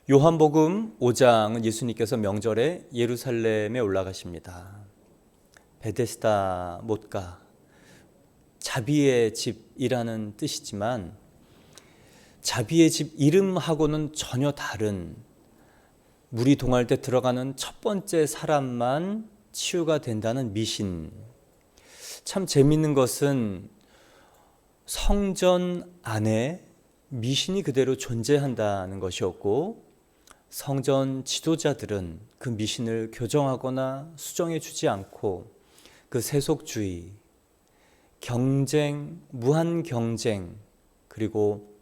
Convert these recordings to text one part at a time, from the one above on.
요한복음 5장은 예수님께서 명절에 예루살렘에 올라가십니다. 베데스다 못가, 자비의 집이라는 뜻이지만 자비의 집 이름하고는 전혀 다른, 물이 동할 때 들어가는 첫 번째 사람만 치유가 된다는 미신. 참 재미있는 것은 성전 안에 미신이 그대로 존재한다는 것이었고, 성전 지도자들은 그 미신을 교정하거나 수정해 주지 않고 그 세속주의, 경쟁, 무한 경쟁, 그리고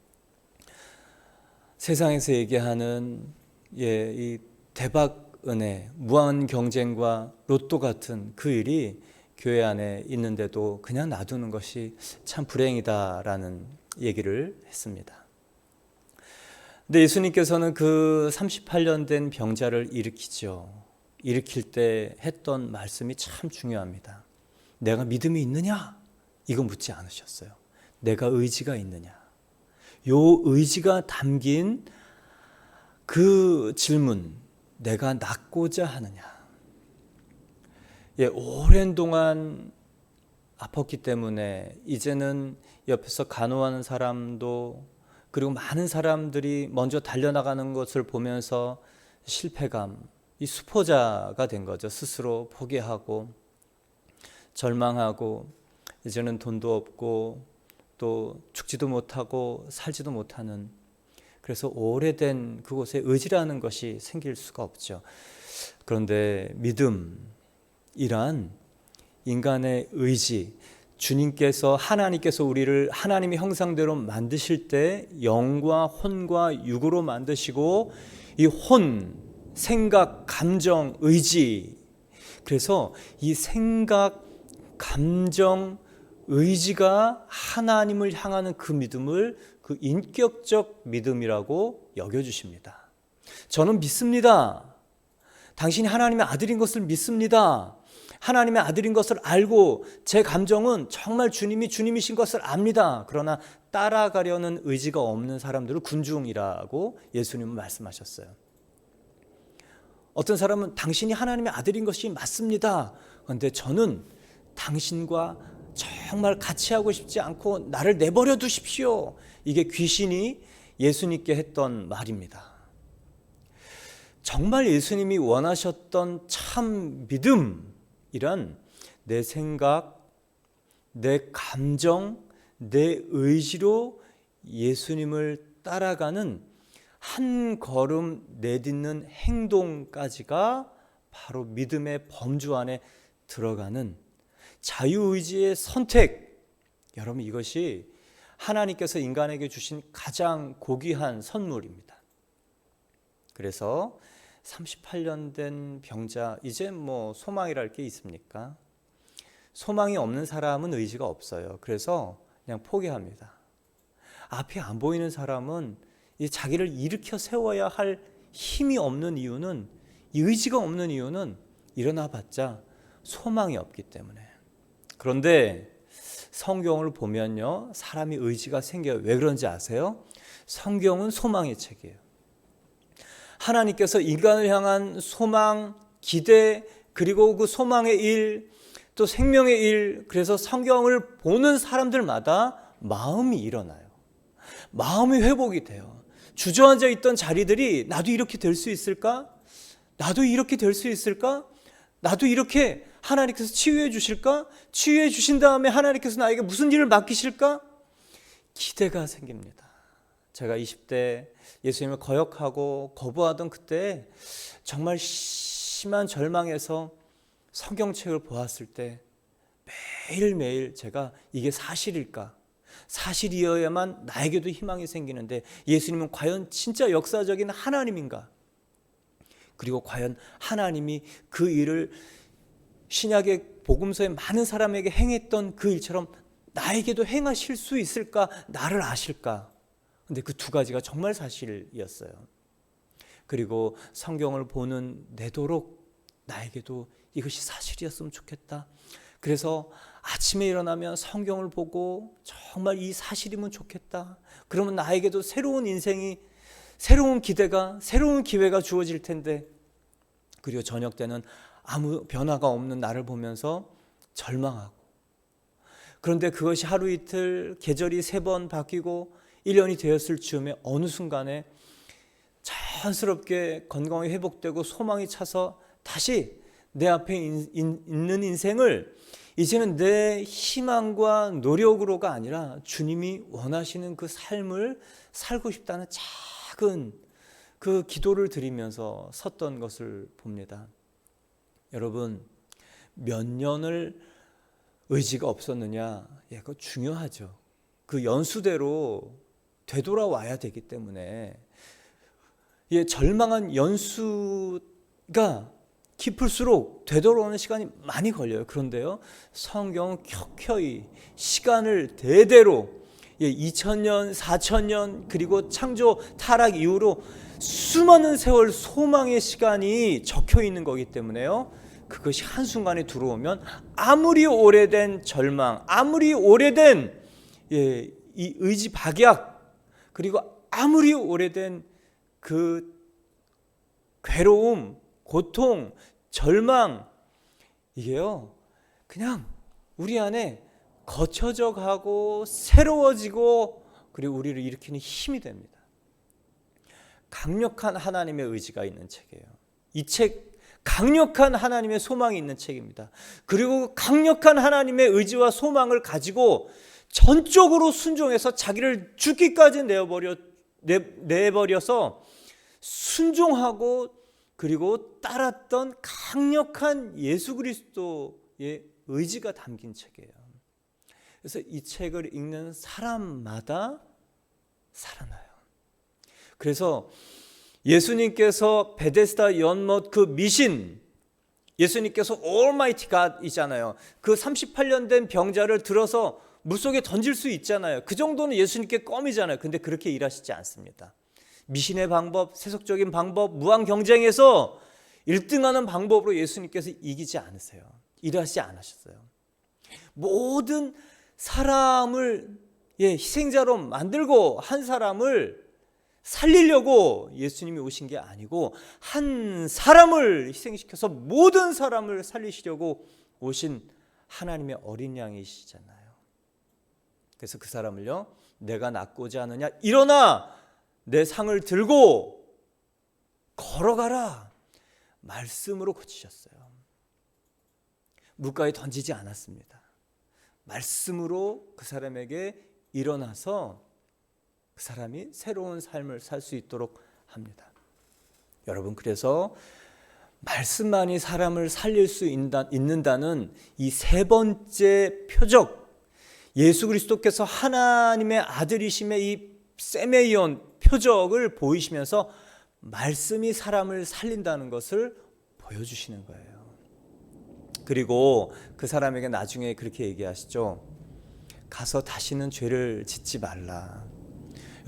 세상에서 얘기하는 이 대박 은혜, 무한 경쟁과 로또 같은 그 일이 교회 안에 있는데도 그냥 놔두는 것이 참 불행이다라는 얘기를 했습니다. 근데 예수님께서는 그 38년 된 병자를 일으키죠. 일으킬 때 했던 말씀이 참 중요합니다. 내가 믿음이 있느냐? 이거 묻지 않으셨어요. 내가 의지가 있느냐? 요 의지가 담긴 그 질문, 내가 낫고자 하느냐? 오랜 동안 아팠기 때문에 이제는 옆에서 간호하는 사람도, 그리고 많은 사람들이 먼저 달려나가는 것을 보면서 실패감, 이 수포자가 된 거죠. 스스로 포기하고 절망하고 이제는 돈도 없고 또 죽지도 못하고 살지도 못하는, 그래서 오래된 그곳에 의지라는 것이 생길 수가 없죠. 그런데 믿음이란 인간의 의지, 주님께서, 하나님께서 우리를 하나님의 형상대로 만드실 때 영과 혼과 육으로 만드시고, 이 혼, 생각, 감정, 의지, 그래서 이 생각, 감정, 의지가 하나님을 향하는 그 믿음을 그 인격적 믿음이라고 여겨주십니다. 저는 믿습니다. 당신이 하나님의 아들인 것을 믿습니다. 하나님의 아들인 것을 알고 제 감정은 정말 주님이 주님이신 것을 압니다. 그러나 따라가려는 의지가 없는 사람들을 군중이라고 예수님은 말씀하셨어요. 어떤 사람은 당신이 하나님의 아들인 것이 맞습니다. 그런데 저는 당신과 정말 같이 하고 싶지 않고 나를 내버려 두십시오. 이게 귀신이 예수님께 했던 말입니다. 정말 예수님이 원하셨던 참 믿음, 이란 내 생각, 내 감정, 내 의지로 예수님을 따라가는 한 걸음 내딛는 행동까지가 바로 믿음의 범주 안에 들어가는 자유의지의 선택. 여러분, 이것이 하나님께서 인간에게 주신 가장 고귀한 선물입니다. 그래서 38년 된 병자, 이제 소망이랄 게 있습니까? 소망이 없는 사람은 의지가 없어요. 그래서 그냥 포기합니다. 앞이 안 보이는 사람은 자기를 일으켜 세워야 할 힘이 없는 이유는, 이 의지가 없는 이유는 일어나 봤자 소망이 없기 때문에. 그런데 성경을 보면요, 사람이 의지가 생겨요. 왜 그런지 아세요? 성경은 소망의 책이에요. 하나님께서 인간을 향한 소망, 기대, 그리고 그 소망의 일, 또 생명의 일, 그래서 성경을 보는 사람들마다 마음이 일어나요. 마음이 회복이 돼요. 주저앉아 있던 자리들이 나도 이렇게 될 수 있을까? 나도 이렇게 될 수 있을까? 나도 이렇게 하나님께서 치유해 주실까? 치유해 주신 다음에 하나님께서 나에게 무슨 일을 맡기실까? 기대가 생깁니다. 제가 20대 예수님을 거역하고 거부하던 그때 정말 심한 절망에서 성경책을 보았을 때 매일매일 제가 이게 사실일까? 사실이어야만 나에게도 희망이 생기는데 예수님은 과연 진짜 역사적인 하나님인가? 그리고 과연 하나님이 그 일을 신약의 복음서에 많은 사람에게 행했던 그 일처럼 나에게도 행하실 수 있을까? 나를 아실까? 근데 그 두 가지가 정말 사실이었어요. 그리고 성경을 보는 내도록 나에게도 이것이 사실이었으면 좋겠다. 그래서 아침에 일어나면 성경을 보고 정말 이 사실이면 좋겠다. 그러면 나에게도 새로운 인생이 새로운 기대가, 새로운 기회가 주어질 텐데, 그리고 저녁 때는 아무 변화가 없는 나를 보면서 절망하고, 그런데 그것이 하루 이틀, 계절이 3번 바뀌고 1년이 되었을 즈음에 어느 순간에 자연스럽게 건강이 회복되고 소망이 차서 다시 내 앞에 있는 인생을 이제는 내 희망과 노력으로가 아니라 주님이 원하시는 그 삶을 살고 싶다는 작은 그 기도를 드리면서 섰던 것을 봅니다. 여러분, 몇 년을 의지가 없었느냐? 그거 중요하죠. 그 연수대로 되돌아와야 되기 때문에 절망한 연수가 깊을수록 되돌아오는 시간이 많이 걸려요. 그런데요, 성경은 켜켜이 시간을 대대로 2000년, 4000년 그리고 창조 타락 이후로 수많은 세월 소망의 시간이 적혀 있는 거기 때문에요, 그것이 한순간에 들어오면 아무리 오래된 절망, 아무리 오래된 이 의지 박약, 그리고 아무리 오래된 그 괴로움, 고통, 절망, 이게요 그냥 우리 안에 거쳐져 가고 새로워지고 그리고 우리를 일으키는 힘이 됩니다. 강력한 하나님의 의지가 있는 책이에요. 이 책, 강력한 하나님의 소망이 있는 책입니다. 그리고 강력한 하나님의 의지와 소망을 가지고 전적으로 순종해서 자기를 죽기까지 내버려서 순종하고 그리고 따랐던 강력한 예수 그리스도의 의지가 담긴 책이에요. 그래서 이 책을 읽는 사람마다 살아나요. 그래서 예수님께서 베데스다 연못 그 미신, 예수님께서 Almighty God이잖아요. 그 38년 된 병자를 들어서 물속에 던질 수 있잖아요. 그 정도는 예수님께 껌이잖아요. 근데 그렇게 일하시지 않습니다. 미신의 방법, 세속적인 방법, 무한 경쟁에서 1등하는 방법으로 예수님께서 이기지 않으세요. 일하시지 않으셨어요. 모든 사람을 희생자로 만들고 한 사람을 살리려고 예수님이 오신 게 아니고 한 사람을 희생시켜서 모든 사람을 살리시려고 오신 하나님의 어린 양이시잖아요. 그래서 그 사람을요, 내가 낫고자 하느냐, 일어나 내 상을 들고 걸어가라 말씀으로 고치셨어요. 물가에 던지지 않았습니다. 말씀으로 그 사람에게 일어나서 그 사람이 새로운 삶을 살 수 있도록 합니다. 여러분, 그래서 말씀만이 사람을 살릴 수 있는다는 이 3번째 표적, 예수 그리스도께서 하나님의 아들이심의 이 세메이온 표적을 보이시면서 말씀이 사람을 살린다는 것을 보여주시는 거예요. 그리고 그 사람에게 나중에 그렇게 얘기하시죠. 가서 다시는 죄를 짓지 말라.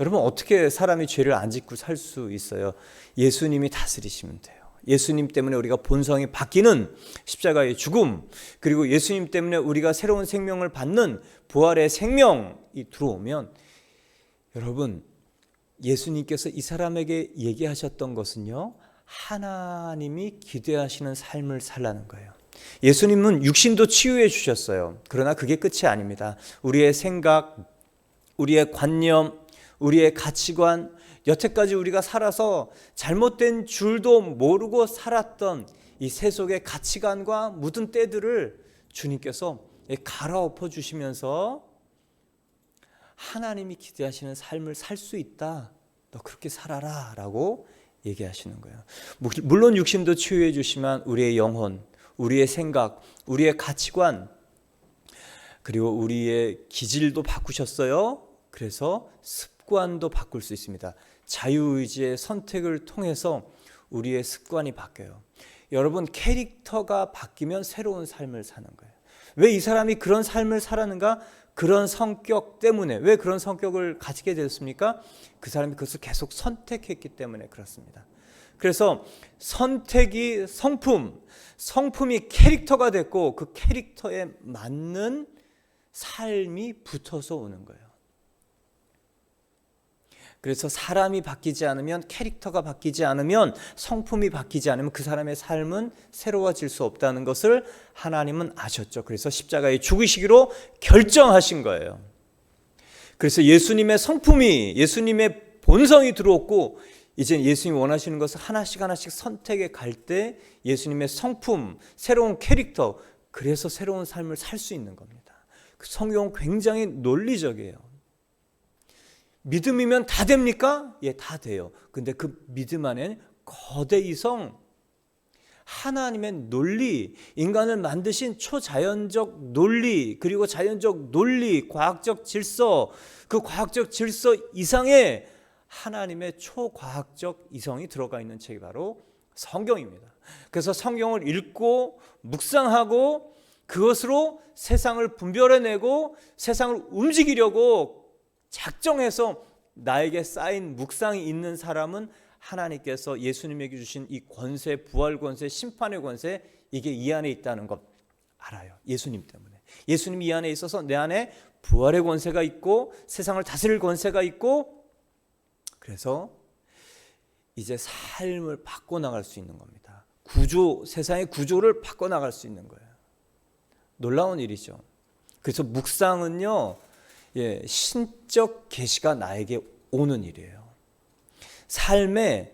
여러분, 어떻게 사람이 죄를 안 짓고 살 수 있어요? 예수님이 다스리시면 돼요. 예수님 때문에 우리가 본성이 바뀌는 십자가의 죽음, 그리고 예수님 때문에 우리가 새로운 생명을 받는 부활의 생명이 들어오면, 여러분, 예수님께서 이 사람에게 얘기하셨던 것은요, 하나님이 기대하시는 삶을 살라는 거예요. 예수님은 육신도 치유해 주셨어요. 그러나 그게 끝이 아닙니다. 우리의 생각, 우리의 관념, 우리의 가치관, 여태까지 우리가 살아서 잘못된 줄도 모르고 살았던 이 세속의 가치관과 묻은 때들을 주님께서 갈아엎어 주시면서 하나님이 기대하시는 삶을 살 수 있다. 너 그렇게 살아라 라고 얘기하시는 거예요. 물론 육신도 치유해 주시면 우리의 영혼, 우리의 생각, 우리의 가치관, 그리고 우리의 기질도 바꾸셨어요. 그래서 습관도 바꿀 수 있습니다. 자유의지의 선택을 통해서 우리의 습관이 바뀌어요. 여러분, 캐릭터가 바뀌면 새로운 삶을 사는 거예요. 왜 이 사람이 그런 삶을 살았는가? 그런 성격 때문에. 왜 그런 성격을 가지게 되었습니까? 그 사람이 그것을 계속 선택했기 때문에 그렇습니다. 그래서 선택이 성품이 캐릭터가 됐고 그 캐릭터에 맞는 삶이 붙어서 오는 거예요. 그래서 사람이 바뀌지 않으면, 캐릭터가 바뀌지 않으면, 성품이 바뀌지 않으면 그 사람의 삶은 새로워질 수 없다는 것을 하나님은 아셨죠. 그래서 십자가에 죽으시기로 결정하신 거예요. 그래서 예수님의 성품이, 예수님의 본성이 들어왔고, 이제 예수님이 원하시는 것을 하나씩 하나씩 선택해 갈 때 예수님의 성품, 새로운 캐릭터, 그래서 새로운 삶을 살 수 있는 겁니다. 성경은 굉장히 논리적이에요. 믿음이면 다 됩니까? 예, 다 돼요. 근데 그 믿음 안에는 거대 이성, 하나님의 논리, 인간을 만드신 초자연적 논리, 그리고 자연적 논리, 과학적 질서, 그 과학적 질서 이상의 하나님의 초과학적 이성이 들어가 있는 책이 바로 성경입니다. 그래서 성경을 읽고 묵상하고 그것으로 세상을 분별해내고 세상을 움직이려고 작정해서 나에게 쌓인 묵상이 있는 사람은 하나님께서 예수님에게 주신 이 권세, 부활 권세, 심판의 권세, 이게 이 안에 있다는 것 알아요. 예수님 때문에. 예수님이 이 안에 있어서 내 안에 부활의 권세가 있고 세상을 다스릴 권세가 있고, 그래서 이제 삶을 바꿔나갈 수 있는 겁니다. 세상의 구조를 바꿔나갈 수 있는 거예요. 놀라운 일이죠. 그래서 묵상은요, 신적 계시가 나에게 오는 일이에요. 삶에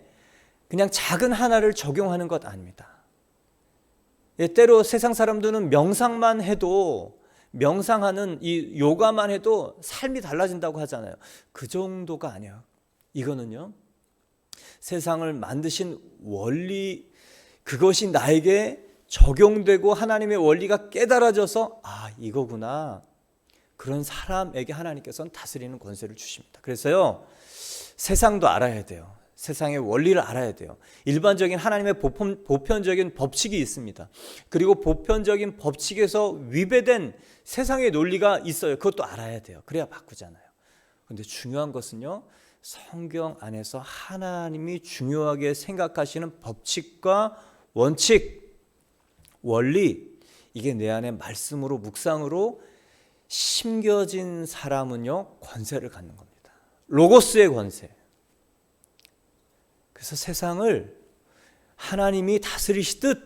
그냥 작은 하나를 적용하는 것 아닙니다. 때로 세상 사람들은 명상만 해도, 명상하는 이 요가만 해도 삶이 달라진다고 하잖아요. 그 정도가 아니야. 이거는요, 세상을 만드신 원리, 그것이 나에게 적용되고 하나님의 원리가 깨달아져서 이거구나. 그런 사람에게 하나님께서는 다스리는 권세를 주십니다. 그래서요, 세상도 알아야 돼요. 세상의 원리를 알아야 돼요. 일반적인 하나님의 보편적인 법칙이 있습니다. 그리고 보편적인 법칙에서 위배된 세상의 논리가 있어요. 그것도 알아야 돼요. 그래야 바꾸잖아요. 그런데 중요한 것은요, 성경 안에서 하나님이 중요하게 생각하시는 법칙과 원칙, 원리, 이게 내 안에 말씀으로, 묵상으로 심겨진 사람은요, 권세를 갖는 겁니다. 로고스의 권세. 그래서 세상을 하나님이 다스리시듯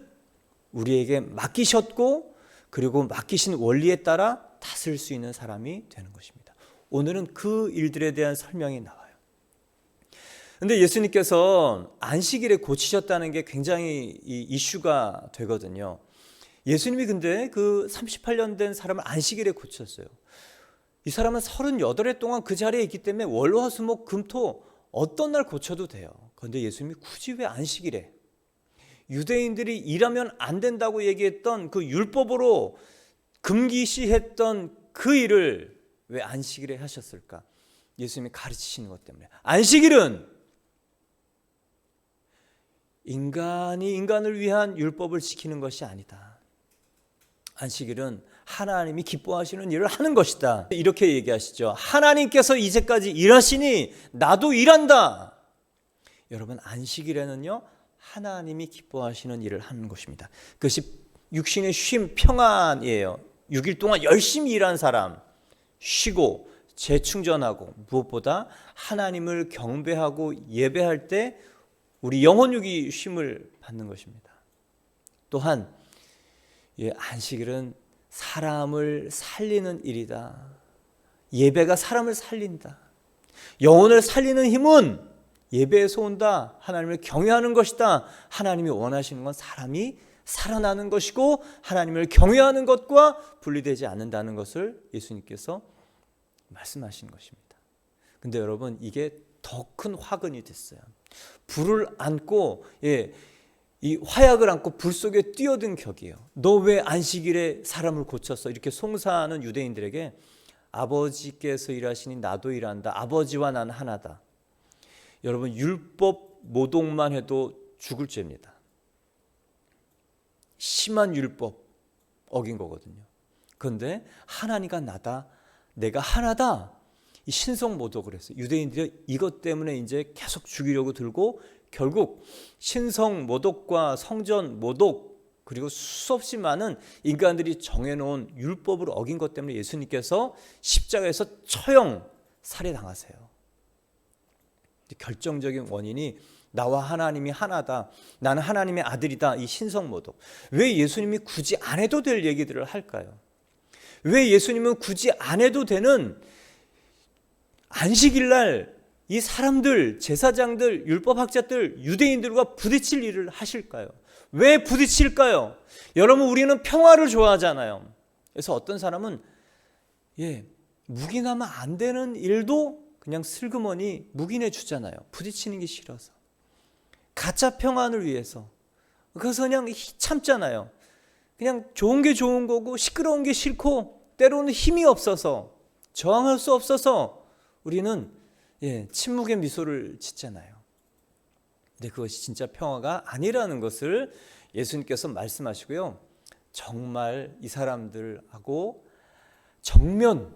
우리에게 맡기셨고, 그리고 맡기신 원리에 따라 다스릴 수 있는 사람이 되는 것입니다. 오늘은 그 일들에 대한 설명이 나와요. 근데 예수님께서 안식일에 고치셨다는 게 굉장히 이슈가 되거든요. 예수님이 근데 그 38년 된 사람을 안식일에 고쳤어요. 이 사람은 38회 동안 그 자리에 있기 때문에 월화수목 금토 어떤 날 고쳐도 돼요. 그런데 예수님이 굳이 왜 안식일에, 유대인들이 일하면 안 된다고 얘기했던 그 율법으로 금기시했던 그 일을 왜 안식일에 하셨을까? 예수님이 가르치시는 것 때문에. 안식일은 인간이 인간을 위한 율법을 지키는 것이 아니다. 안식일은 하나님이 기뻐하시는 일을 하는 것이다. 이렇게 얘기하시죠. 하나님께서 이제까지 일하시니 나도 일한다. 여러분, 안식일에는요, 하나님이 기뻐하시는 일을 하는 것입니다. 그것이 육신의 쉼, 평안이에요. 6일 동안 열심히 일한 사람, 쉬고 재충전하고, 무엇보다 하나님을 경배하고 예배할 때 우리 영혼육이 쉼을 받는 것입니다. 또한 안식일은 사람을 살리는 일이다. 예배가 사람을 살린다. 영혼을 살리는 힘은 예배에서 온다. 하나님을 경외하는 것이다. 하나님이 원하시는 건 사람이 살아나는 것이고, 하나님을 경외하는 것과 분리되지 않는다는 것을 예수님께서 말씀하신 것입니다. 근데 여러분, 이게 더 큰 화근이 됐어요. 불을 안고, 이 화약을 안고 불 속에 뛰어든 격이에요. 너 왜 안식일에 사람을 고쳤어? 이렇게 송사하는 유대인들에게 아버지께서 일하시니 나도 일한다. 아버지와 난 하나다. 여러분, 율법 모독만 해도 죽을 죄입니다. 심한 율법 어긴 거거든요. 그런데 하나님과 나다, 내가 하나다, 이 신성 모독을 했어요. 유대인들이 이것 때문에 이제 계속 죽이려고 들고, 결국 신성 모독과 성전 모독, 그리고 수없이 많은 인간들이 정해놓은 율법을 어긴 것 때문에 예수님께서 십자가에서 처형 살해당하세요. 결정적인 원인이 나와 하나님이 하나다, 나는 하나님의 아들이다, 이 신성모독. 왜 예수님이 굳이 안 해도 될 얘기들을 할까요? 왜 예수님은 굳이 안 해도 되는 안식일날 이 사람들, 제사장들, 율법학자들, 유대인들과 부딪힐 일을 하실까요? 왜 부딪힐까요? 여러분, 우리는 평화를 좋아하잖아요. 그래서 어떤 사람은 묵인하면 안 되는 일도 그냥 슬그머니 묵인해 주잖아요. 부딪히는 게 싫어서. 가짜 평안을 위해서. 그래서 그냥 참잖아요. 그냥 좋은 게 좋은 거고 시끄러운 게 싫고 때로는 힘이 없어서 저항할 수 없어서 우리는 침묵의 미소를 짓잖아요. 근데 그것이 진짜 평화가 아니라는 것을 예수님께서 말씀하시고요. 정말 이 사람들하고 정말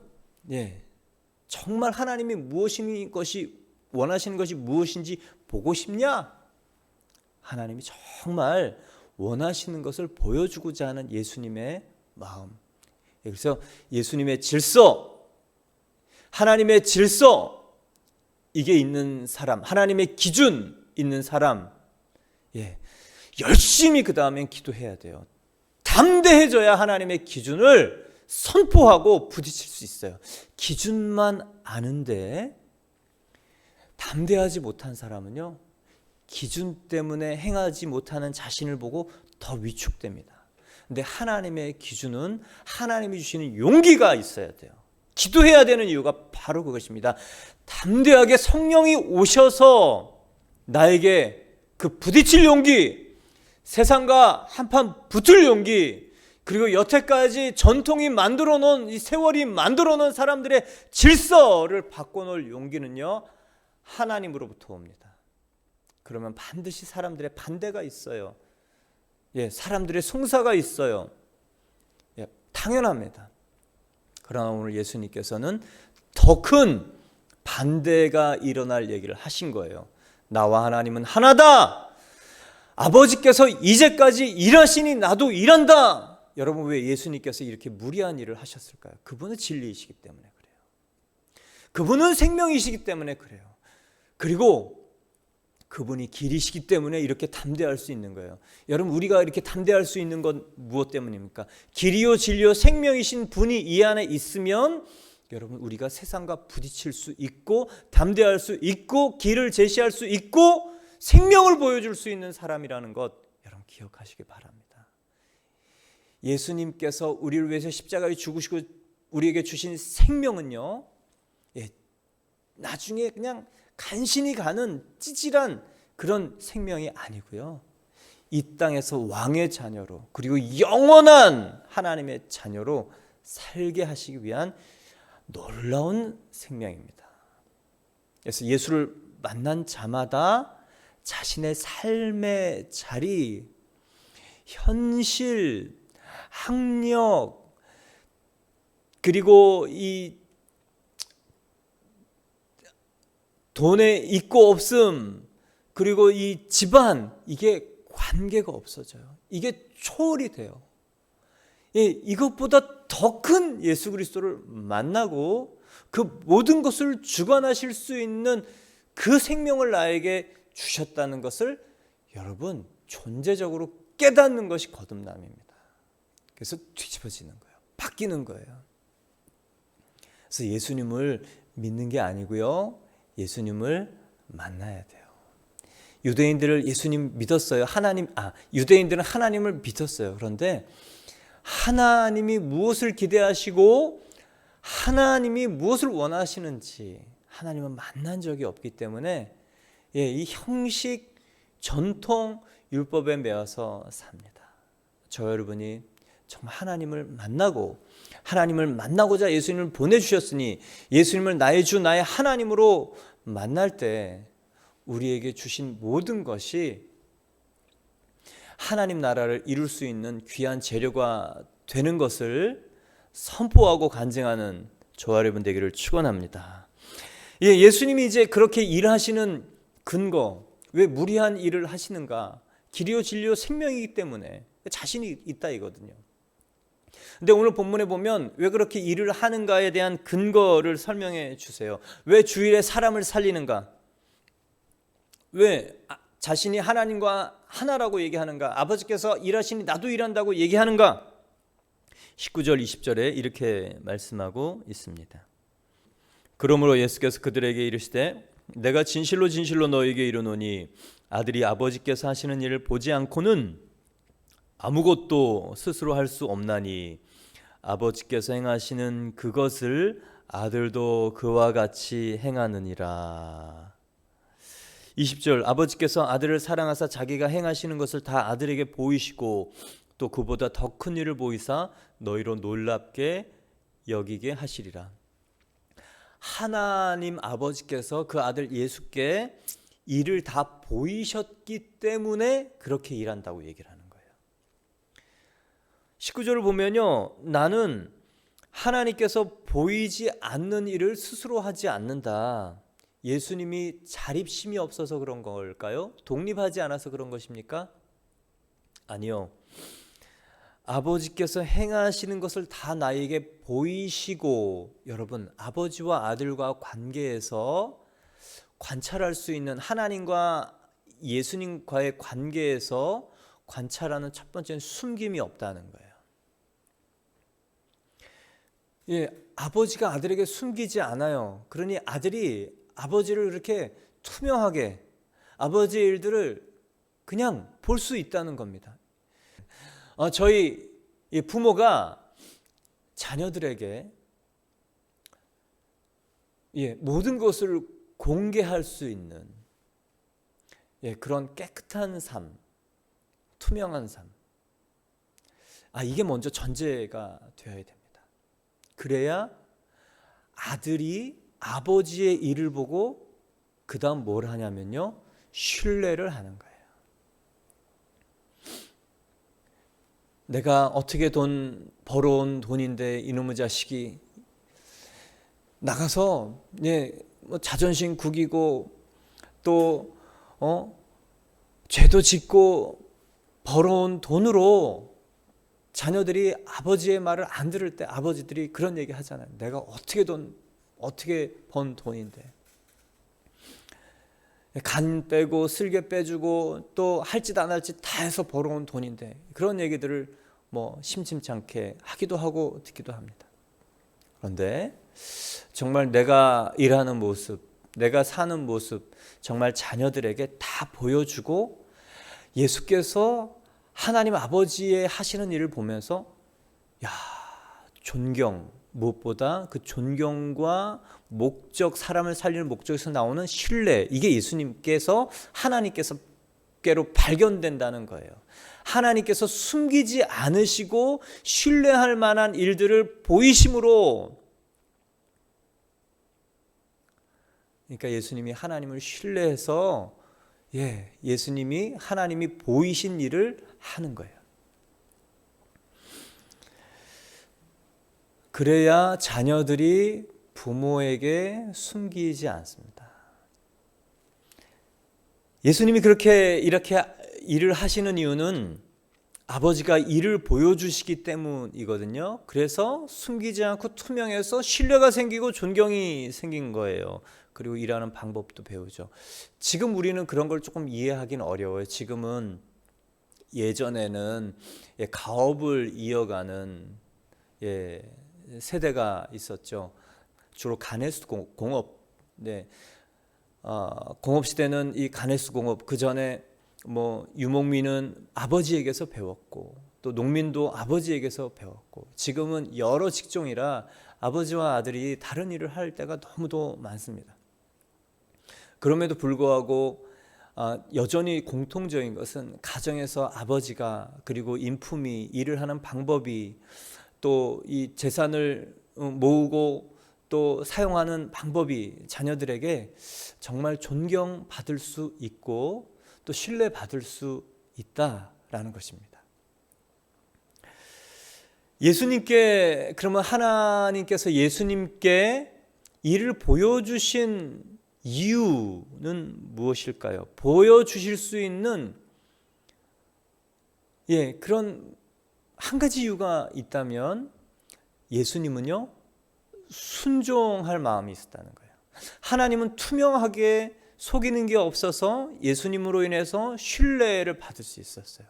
하나님이 원하시는 것이 무엇인지 보고 싶냐? 하나님이 정말 원하시는 것을 보여주고자 하는 예수님의 마음. 그래서 예수님의 질서, 하나님의 질서, 이게 있는 사람, 하나님의 기준 있는 사람, 열심히 그 다음엔 기도해야 돼요. 담대해져야 하나님의 기준을 선포하고 부딪힐 수 있어요. 기준만 아는데 담대하지 못한 사람은요, 기준 때문에 행하지 못하는 자신을 보고 더 위축됩니다. 근데 하나님의 기준은 하나님이 주시는 용기가 있어야 돼요. 기도해야 되는 이유가 바로 그것입니다. 담대하게 성령이 오셔서 나에게 그 부딪힐 용기, 세상과 한판 붙을 용기, 그리고 여태까지 전통이 만들어 놓은, 이 세월이 만들어 놓은 사람들의 질서를 바꿔놓을 용기는요, 하나님으로부터 옵니다. 그러면 반드시 사람들의 반대가 있어요. 사람들의 송사가 있어요. 당연합니다. 그러나 오늘 예수님께서는 더 큰 반대가 일어날 얘기를 하신 거예요. 나와 하나님은 하나다. 아버지께서 이제까지 일하시니 나도 일한다. 여러분, 왜 예수님께서 이렇게 무리한 일을 하셨을까요? 그분은 진리이시기 때문에 그래요. 그분은 생명이시기 때문에 그래요. 그리고 그분이 길이시기 때문에 이렇게 담대할 수 있는 거예요. 여러분, 우리가 이렇게 담대할 수 있는 건 무엇 때문입니까? 길이요 진리요 생명이신 분이 이 안에 있으면 여러분, 우리가 세상과 부딪힐 수 있고 담대할 수 있고 길을 제시할 수 있고 생명을 보여줄 수 있는 사람이라는 것, 여러분 기억하시기 바랍니다. 예수님께서 우리를 위해서 십자가에 죽으시고 우리에게 주신 생명은요, 나중에 그냥 간신히 가는 찌질한 그런 생명이 아니고요, 이 땅에서 왕의 자녀로, 그리고 영원한 하나님의 자녀로 살게 하시기 위한 놀라운 생명입니다. 그래서 예수를 만난 자마다 자신의 삶의 자리, 현실, 학력, 그리고 이 돈의 있고 없음, 그리고 이 집안, 이게 관계가 없어져요. 이게 초월이 돼요. 이것보다 더 큰 예수 그리스도를 만나고 그 모든 것을 주관하실 수 있는 그 생명을 나에게 주셨다는 것을 여러분 존재적으로 깨닫는 것이 거듭남입니다. 그래서 뒤집어지는 거예요. 바뀌는 거예요. 그래서 예수님을 믿는 게 아니고요, 예수님을 만나야 돼요. 유대인들을 예수님 믿었어요. 유대인들은 하나님을 믿었어요. 그런데 하나님이 무엇을 기대하시고 하나님이 무엇을 원하시는지 하나님은 만난 적이 없기 때문에 이 형식, 전통, 율법에 매여서 삽니다. 저 여러분이 정말 하나님을 만나고자 예수님을 보내주셨으니 예수님을 나의 주 나의 하나님으로 만날 때 우리에게 주신 모든 것이 하나님 나라를 이룰 수 있는 귀한 재료가 되는 것을 선포하고 간증하는 저와 여러분 되기를 축원합니다. 예수님이 이제 그렇게 일하시는 근거, 왜 무리한 일을 하시는가? 길이요 진리요 생명이기 때문에 자신이 있다 이거든요. 근데 오늘 본문에 보면 왜 그렇게 일을 하는가에 대한 근거를 설명해 주세요. 왜 주일에 사람을 살리는가? 왜 자신이 하나님과 하나라고 얘기하는가? 아버지께서 일하시니 나도 일한다고 얘기하는가? 19절 20절에 이렇게 말씀하고 있습니다. 그러므로 예수께서 그들에게 이르시되 내가 진실로 진실로 너에게 이르노니 아들이 아버지께서 하시는 일을 보지 않고는 아무것도 스스로 할 수 없나니 아버지께서 행하시는 그것을 아들도 그와 같이 행하느니라. 20절 아버지께서 아들을 사랑하사 자기가 행하시는 것을 다 아들에게 보이시고 또 그보다 더 큰 일을 보이사 너희로 놀랍게 여기게 하시리라. 하나님 아버지께서 그 아들 예수께 일을 다 보이셨기 때문에 그렇게 일한다고 얘기를 하는 거예요. 19절을 보면요, 나는 하나님께서 보이지 않는 일을 스스로 하지 않는다. 예수님이 자립심이 없어서 그런 걸까요? 독립하지 않아서 그런 것입니까? 아니요. 아버지께서 행하시는 것을 다 나에게 보이시고, 여러분, 아버지와 아들과 관계에서 관찰할 수 있는, 하나님과 예수님과의 관계에서 관찰하는 첫 번째는 숨김이 없다는 거예요. 예, 아버지가 아들에게 숨기지 않아요. 그러니 아들이 아버지를 그렇게 투명하게 아버지의 일들을 그냥 볼 수 있다는 겁니다. 저희 부모가 자녀들에게 모든 것을 공개할 수 있는 그런 깨끗한 삶, 투명한 삶, 이게 먼저 전제가 되어야 됩니다. 그래야 아들이 아버지의 일을 보고 그 다음 뭘 하냐면요, 신뢰를 하는 거예요. 내가 어떻게 벌어온 돈인데 이놈의 자식이 나가서 자존심 구기고 또 죄도 짓고 벌어온 돈으로 자녀들이 아버지의 말을 안 들을 때 아버지들이 그런 얘기 하잖아요. 내가 어떻게 번 돈인데 간 빼고 쓸개 빼주고 또 할 짓 안 할 짓 다 해서 벌어온 돈인데, 그런 얘기들을 심심치 않게 하기도 하고 듣기도 합니다. 그런데 정말 내가 일하는 모습, 내가 사는 모습 정말 자녀들에게 다 보여주고, 예수께서 하나님 아버지의 하시는 일을 보면서 존경, 무엇보다 그 존경과 목적, 사람을 살리는 목적에서 나오는 신뢰, 이게 예수님께서 하나님께서께로 발견된다는 거예요. 하나님께서 숨기지 않으시고 신뢰할 만한 일들을 보이심으로, 그러니까 예수님이 하나님을 신뢰해서 예수님이 하나님이 보이신 일을 하는 거예요. 그래야 자녀들이 부모에게 숨기지 않습니다. 예수님이 이렇게 일을 하시는 이유는 아버지가 일을 보여주시기 때문이거든요. 그래서 숨기지 않고 투명해서 신뢰가 생기고 존경이 생긴 거예요. 그리고 일하는 방법도 배우죠. 지금 우리는 그런 걸 조금 이해하기는 어려워요. 지금은, 예전에는 가업을 이어가는 세대가 있었죠. 주로 가내수 공업. 공업 시대는 이 가내수 공업, 그 전에 유목민은 아버지에게서 배웠고 또 농민도 아버지에게서 배웠고, 지금은 여러 직종이라 아버지와 아들이 다른 일을 할 때가 너무도 많습니다. 그럼에도 불구하고 여전히 공통적인 것은 가정에서 아버지가, 그리고 인품이, 일을 하는 방법이, 또 이 재산을 모으고 또 사용하는 방법이 자녀들에게 정말 존경받을 수 있고 또 신뢰받을 수 있다라는 것입니다. 그러면 하나님께서 예수님께 일을 보여주신 이유는 무엇일까요? 보여주실 수 있는 그런 한 가지 이유가 있다면, 예수님은요, 순종할 마음이 있었다는 거예요. 하나님은 투명하게 속이는 게 없어서 예수님으로 인해서 신뢰를 받을 수 있었어요.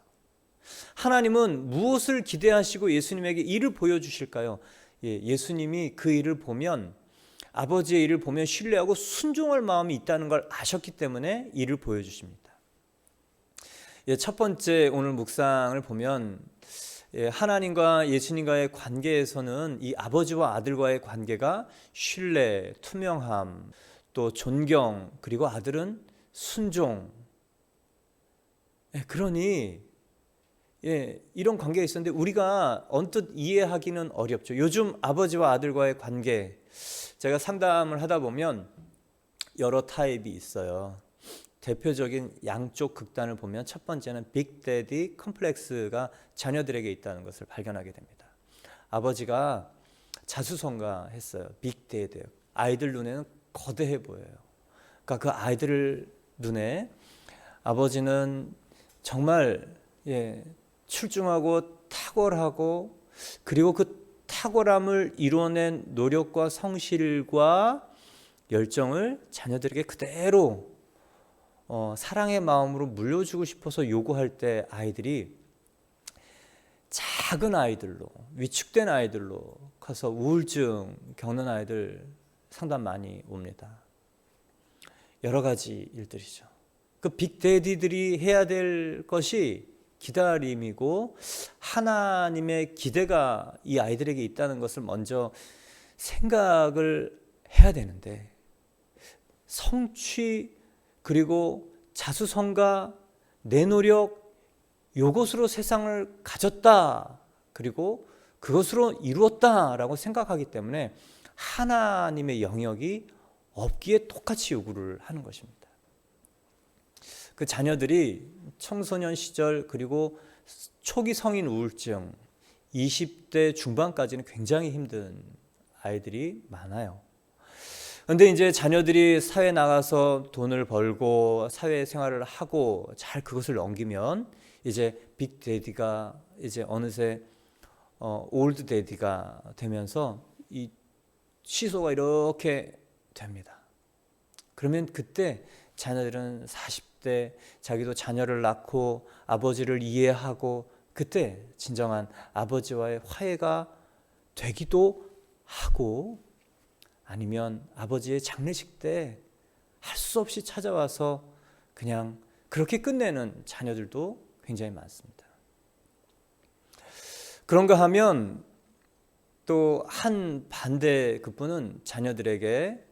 하나님은 무엇을 기대하시고 예수님에게 일을 보여주실까요? 예수님이 그 일을 보면, 아버지의 일을 보면 신뢰하고 순종할 마음이 있다는 걸 아셨기 때문에 일을 보여주십니다. 첫 번째 오늘 묵상을 보면 하나님과 예수님과의 관계에서는 이 아버지와 아들과의 관계가 신뢰, 투명함, 또 존경, 그리고 아들은 순종. 그러니 이런 관계가 있었는데 우리가 언뜻 이해하기는 어렵죠. 요즘 아버지와 아들과의 관계, 제가 상담을 하다 보면 여러 타입이 있어요. 대표적인 양쪽 극단을 보면 첫 번째는 빅데디 컴플렉스가 자녀들에게 있다는 것을 발견하게 됩니다. 아버지가 자수성가했어요. 빅데디, 아이들 눈에는 거대해 보여요. 그러니까 그 아이들 눈에 아버지는 정말 출중하고 탁월하고, 그리고 그 탁월함을 이뤄낸 노력과 성실과 열정을 자녀들에게 그대로 사랑의 마음으로 물려주고 싶어서 요구할 때 아이들이 작은 아이들로, 위축된 아이들로 커서 우울증 겪는 아이들 상담 많이 옵니다. 여러 가지 일들이죠. 그 빅데디들이 해야 될 것이 기다림이고 하나님의 기대가 이 아이들에게 있다는 것을 먼저 생각을 해야 되는데, 성취 그리고 자수성가, 내 노력, 이것으로 세상을 가졌다, 그리고 그것으로 이루었다라고 생각하기 때문에 하나님의 영역이 없기에 똑같이 요구를 하는 것입니다. 그 자녀들이 청소년 시절 그리고 초기 성인 우울증, 20대 중반까지는 굉장히 힘든 아이들이 많아요. 그런데 이제 자녀들이 사회에 나가서 돈을 벌고 사회생활을 하고 잘 그것을 넘기면 이제 빅데디가 이제 어느새 올드 데디가 되면서 이 시소가 이렇게 됩니다. 그러면 그때 자녀들은 40대 자기도 자녀를 낳고 아버지를 이해하고, 그때 진정한 아버지와의 화해가 되기도 하고, 아니면 아버지의 장례식 때 할 수 없이 찾아와서 그냥 그렇게 끝내는 자녀들도 굉장히 많습니다. 그런가 하면 또 한 반대 극부는 자녀들에게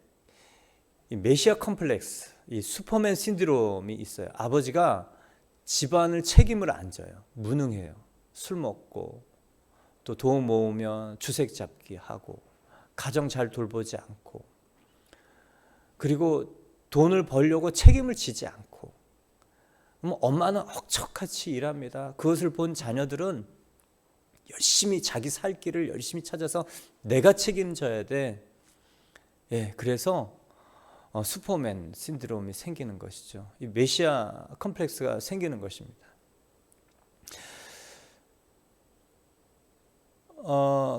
이 메시아 컴플렉스, 이 슈퍼맨 신드롬이 있어요. 아버지가 집안을 책임을 안 져요. 무능해요. 술 먹고 또 돈 모으면 주색 잡기 하고 가정 잘 돌보지 않고, 그리고 돈을 벌려고 책임을 지지 않고, 엄마는 억척같이 일합니다. 그것을 본 자녀들은 열심히 자기 살 길을 열심히 찾아서 내가 책임져야 돼. 그래서 슈퍼맨 신드롬이 생기는 것이죠. 이 메시아 컴플렉스가 생기는 것입니다.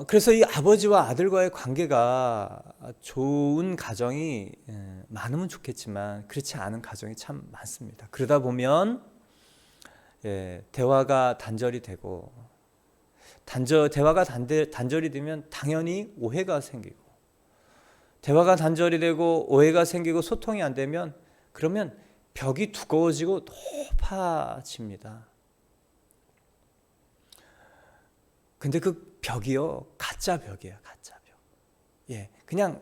그래서 이 아버지와 아들과의 관계가 좋은 가정이 많으면 좋겠지만 그렇지 않은 가정이 참 많습니다. 그러다 보면 대화가 단절이 되고, 대화가 단절이 되면 당연히 오해가 생기고, 대화가 단절이 되고 오해가 생기고 소통이 안 되면 그러면 벽이 두꺼워지고 높아집니다. 근데 그 벽이요, 가짜 벽이에요. 가짜 벽. 그냥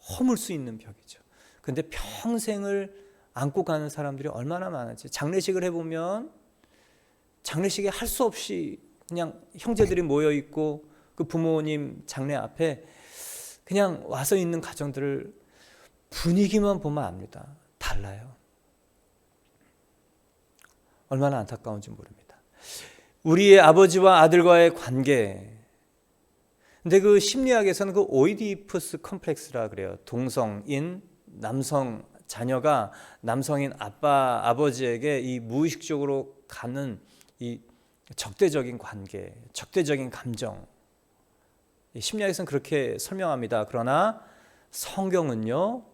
허물 수 있는 벽이죠. 근데 평생을 안고 가는 사람들이 얼마나 많은지. 장례식을 해보면 장례식에 할 수 없이 그냥 형제들이 모여 있고 그 부모님 장례 앞에 그냥 와서 있는 가정들을 분위기만 보면 압니다. 달라요. 얼마나 안타까운지 모릅니다. 우리의 아버지와 아들과의 관계. 근데 그 심리학에서는 그 오이디푸스 컴플렉스라 그래요. 동성인 남성 자녀가 남성인 아버지에게 이 무의식적으로 갖는 이 적대적인 관계, 적대적인 감정. 심리학에서는 그렇게 설명합니다. 그러나 성경은요,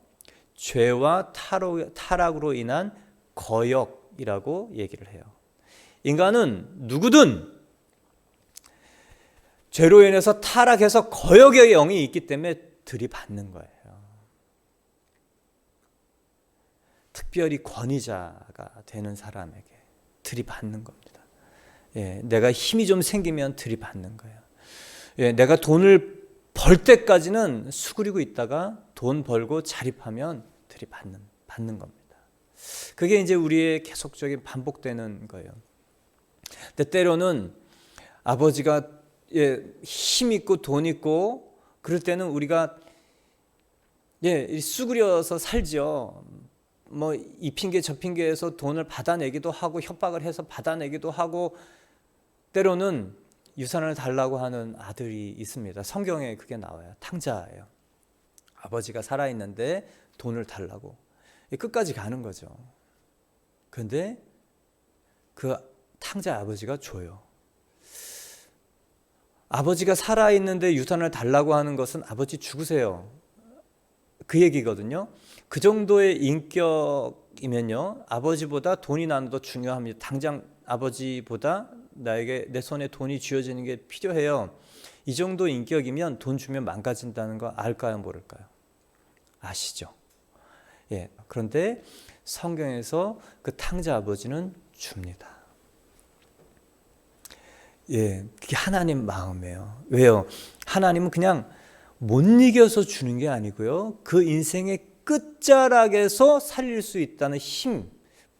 죄와 타락으로 인한 거역이라고 얘기를 해요. 인간은 누구든 죄로 인해서 타락해서 거역의 영이 있기 때문에 들이받는 거예요. 특별히 권위자가 되는 사람에게 들이받는 겁니다. 예, 내가 힘이 좀 생기면 들이받는 거예요. 예, 내가 돈을 벌 때까지는 수그리고 있다가 돈 벌고 자립하면 받는 겁니다. 그게 이제 우리의 계속적인 반복되는 거예요. 근데 때로는 아버지가 힘 있고 돈 있고 그럴 때는 우리가 수그려서 살죠. 뭐 이 핑계 저 핑계에서 돈을 받아내기도 하고 협박을 해서 받아내기도 하고 때로는 유산을 달라고 하는 아들이 있습니다. 성경에 그게 나와요. 탕자예요. 아버지가 살아있는데 돈을 달라고 끝까지 가는 거죠. 그런데 그 탕자 아버지가 줘요. 아버지가 살아있는데 유산을 달라고 하는 것은 아버지 죽으세요, 그 얘기거든요. 그 정도의 인격이면요, 아버지보다 돈이 나는 더 중요합니다. 당장 아버지보다 나에게 내 손에 돈이 쥐어지는 게 필요해요. 이 정도 인격이면 돈 주면 망가진다는 거 알까요, 모를까요? 아시죠? 예. 그런데 성경에서 그 탕자 아버지는 줍니다. 예, 그게 하나님 마음이에요. 왜요? 하나님은 그냥 못 이겨서 주는 게 아니고요, 그 인생의 끝자락에서 살릴 수 있다는 힘,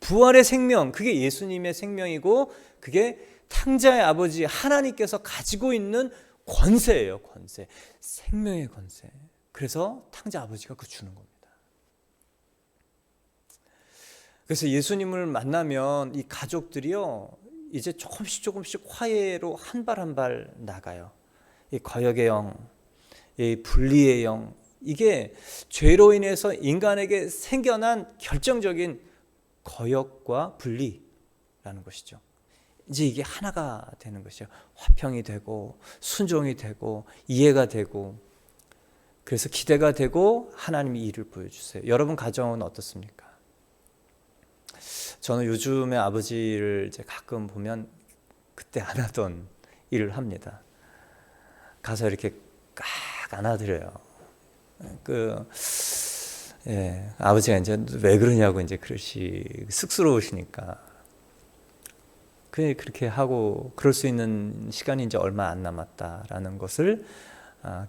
부활의 생명, 그게 예수님의 생명이고 그게 탕자의 아버지 하나님께서 가지고 있는 권세예요. 권세, 생명의 권세. 그래서 탕자 아버지가 그 주는 겁니다. 그래서 예수님을 만나면 이 가족들이요, 이제 조금씩 화해로 한 발 한 발 나가요. 이 거역의 영, 이 분리의 영, 이게 죄로 인해서 인간에게 생겨난 결정적인 거역과 분리라는 것이죠. 이제 이게 하나가 되는 것이죠. 화평이 되고 순종이 되고 이해가 되고, 그래서 기대가 되고 하나님이 일을 보여주세요. 여러분 가정은 어떻습니까? 저는 요즘에 아버지를 이제 가끔 보면 그때 안 하던 일을 합니다. 가서 이렇게 깍 안아드려요. 아버지가 이제 왜 그러냐고 이제 쑥스러우시니까 그렇게 하고, 그럴 수 있는 시간이 이제 얼마 안 남았다라는 것을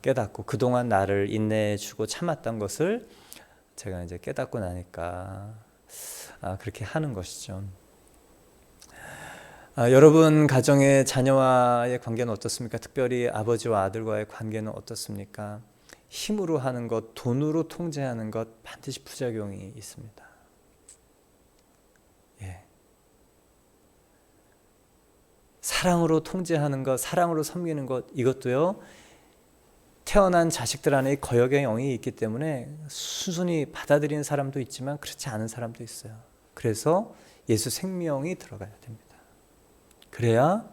깨닫고, 그동안 나를 인내해주고 참았던 것을 제가 이제 깨닫고 나니까 그렇게 하는 것이죠. 여러분 가정의 자녀와의 관계는 어떻습니까? 특별히 아버지와 아들과의 관계는 어떻습니까? 힘으로 하는 것, 돈으로 통제하는 것, 반드시 부작용이 있습니다. 예. 사랑으로 통제하는 것, 사랑으로 섬기는 것, 이것도요, 태어난 자식들 안에 거역의 영이 있기 때문에 순순히 받아들이는 사람도 있지만 그렇지 않은 사람도 있어요. 그래서 예수 생명이 들어가야 됩니다. 그래야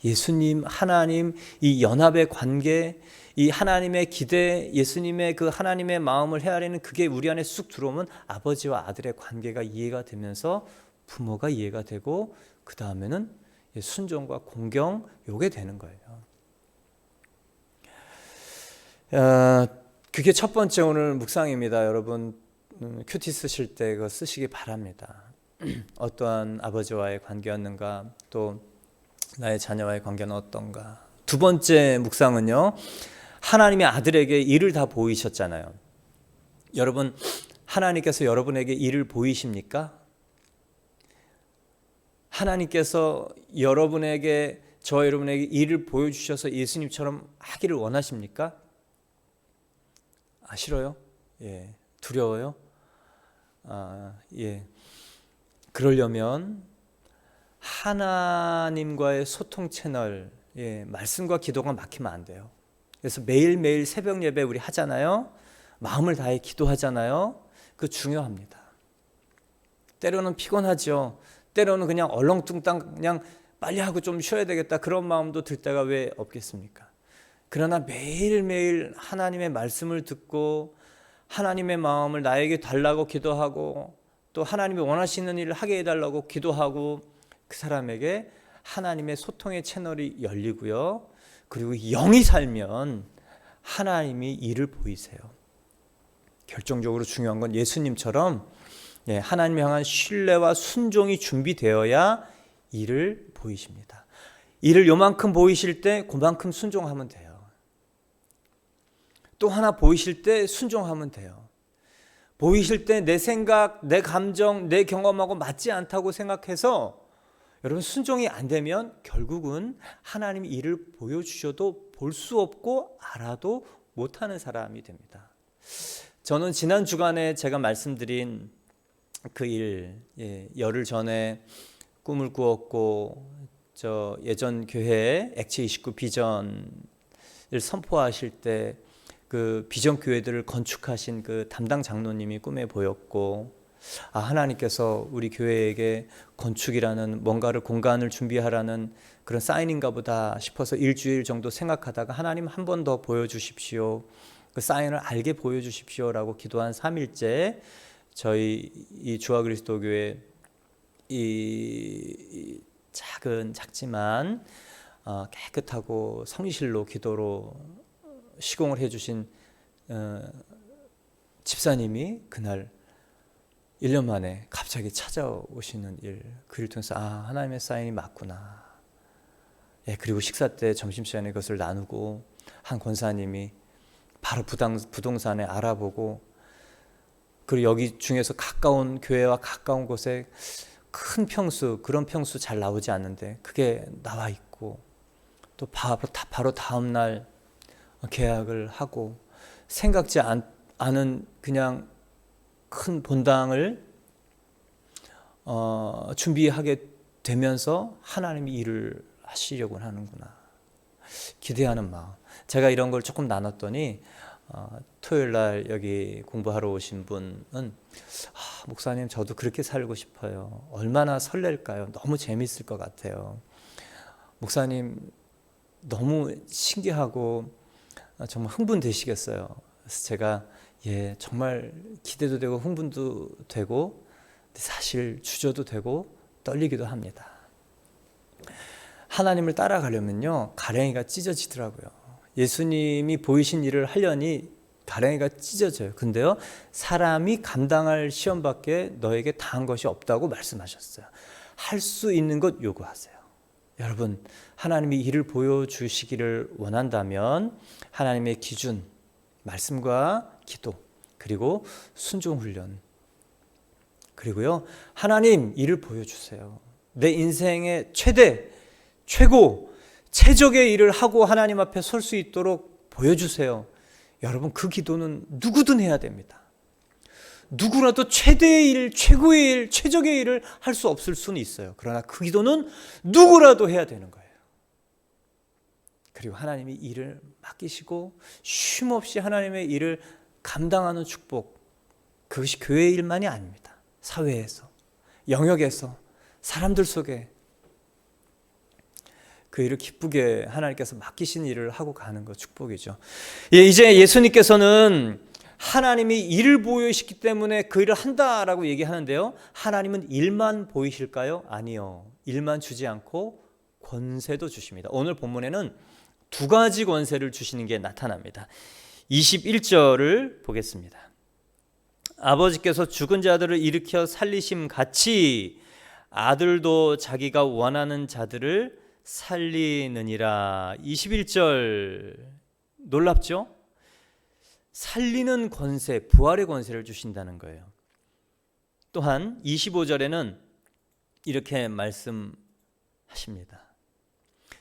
예수님, 하나님, 이 연합의 관계, 이 하나님의 기대, 예수님의 그 하나님의 마음을 헤아리는 그게 우리 안에 쑥 들어오면 아버지와 아들의 관계가 이해가 되면서 부모가 이해가 되고, 그 다음에는 순종과 공경, 요게 되는 거예요. 그게 첫 번째 오늘 묵상입니다. 여러분 큐티 쓰실 때 그거 쓰시기 바랍니다. 어떠한 아버지와의 관계였는가, 또 나의 자녀와의 관계는 어떤가. 두 번째 묵상은요, 하나님의 아들에게 일을 다 보이셨잖아요. 여러분, 하나님께서 여러분에게 일을 보이십니까? 하나님께서 여러분에게, 여러분에게 일을 보여주셔서 예수님처럼 하기를 원하십니까? 싫어요? 예. 두려워요? 예. 그러려면 하나님과의 소통 채널, 말씀과 기도가 막히면 안 돼요. 그래서 매일매일 새벽 예배 우리 하잖아요. 마음을 다해 기도하잖아요. 그거 중요합니다. 때로는 피곤하죠. 때로는 그냥 얼렁뚱땅 그냥 빨리 하고 좀 쉬어야 되겠다, 그런 마음도 들 때가 왜 없겠습니까? 그러나 매일매일 하나님의 말씀을 듣고 하나님의 마음을 나에게 달라고 기도하고 또 하나님이 원하시는 일을 하게 해달라고 기도하고 그 사람에게 하나님의 소통의 채널이 열리고요. 그리고 영이 살면 하나님이 일을 보이세요. 결정적으로 중요한 건 예수님처럼 하나님을 향한 신뢰와 순종이 준비되어야 일을 보이십니다. 일을 요만큼 보이실 때 그만큼 순종하면 돼요. 또 하나 보이실 때 순종하면 돼요. 보이실 때 내 생각, 내 감정, 내 경험하고 맞지 않다고 생각해서 여러분 순종이 안 되면 결국은 하나님이 일을 보여주셔도 볼 수 없고 알아도 못하는 사람이 됩니다. 저는 지난 주간에 제가 말씀드린 그 일, 열흘 전에 꿈을 꾸었고 저 예전 교회 액체 29 비전을 선포하실 때 그 비전 교회들을 건축하신 그 담당 장로님이 꿈에 보였고, 하나님께서 우리 교회에게 건축이라는 뭔가를 공간을 준비하라는 그런 사인인가 보다 싶어서 일주일 정도 생각하다가 하나님 한 번 더 보여주십시오, 그 사인을 알게 보여주십시오라고 기도한 3일째 저희 이 주와 그리스도 교회 이 작지만 깨끗하고 성실로 기도로 시공을 해주신 집사님이 그날 1년 만에 갑자기 찾아오시는 일, 그 일을 통해서 하나님의 사인이 맞구나. 그리고 식사 때 점심시간에 그것을 나누고 한 권사님이 바로 부동산에 알아보고, 그리고 여기 중에서 가까운 교회와 가까운 곳에 큰 평수, 그런 평수 잘 나오지 않는데 그게 나와 있고, 또 바로 다음 날 계약을 하고 생각지 않은 그냥 큰 본당을 준비하게 되면서 하나님이 일을 하시려고 하는구나. 기대하는 마음. 제가 이런 걸 조금 나눴더니 토요일 날 여기 공부하러 오신 분은 목사님 저도 그렇게 살고 싶어요. 얼마나 설렐까요? 너무 재밌을 것 같아요. 목사님 너무 신기하고 정말 흥분되시겠어요. 그래서 제가 정말 기대도 되고 흥분도 되고 사실 주저도 되고 떨리기도 합니다. 하나님을 따라가려면요 가랭이가 찢어지더라고요. 예수님이 보이신 일을 하려니 가랭이가 찢어져요. 근데요 사람이 감당할 시험밖에 너에게 다한 것이 없다고 말씀하셨어요. 할 수 있는 것 요구하세요. 여러분, 하나님이 일을 보여주시기를 원한다면 하나님의 기준, 말씀과 기도, 그리고 순종훈련, 그리고요 하나님 일을 보여주세요. 내 인생의 최고, 최적의 일을 하고 하나님 앞에 설 수 있도록 보여주세요. 여러분, 그 기도는 누구든 해야 됩니다. 누구라도 최대의 일, 최고의 일, 최적의 일을 할 수 없을 수는 있어요. 그러나 그 기도는 누구라도 해야 되는 거예요. 그리고 하나님이 일을 맡기시고 쉼없이 하나님의 일을 감당하는 축복, 그것이 교회의 일만이 아닙니다. 사회에서, 영역에서, 사람들 속에 그 일을 기쁘게 하나님께서 맡기신 일을 하고 가는 것 축복이죠. 이제 예수님께서는 하나님이 일을 보이시기 때문에 그 일을 한다라고 얘기하는데요, 하나님은 일만 보이실까요? 아니요. 일만 주지 않고 권세도 주십니다. 오늘 본문에는 두 가지 권세를 주시는 게 나타납니다. 21절을 보겠습니다. 아버지께서 죽은 자들을 일으켜 살리심 같이 아들도 자기가 원하는 자들을 살리느니라. 21절 놀랍죠? 살리는 권세, 부활의 권세를 주신다는 거예요. 또한 25절에는 이렇게 말씀하십니다.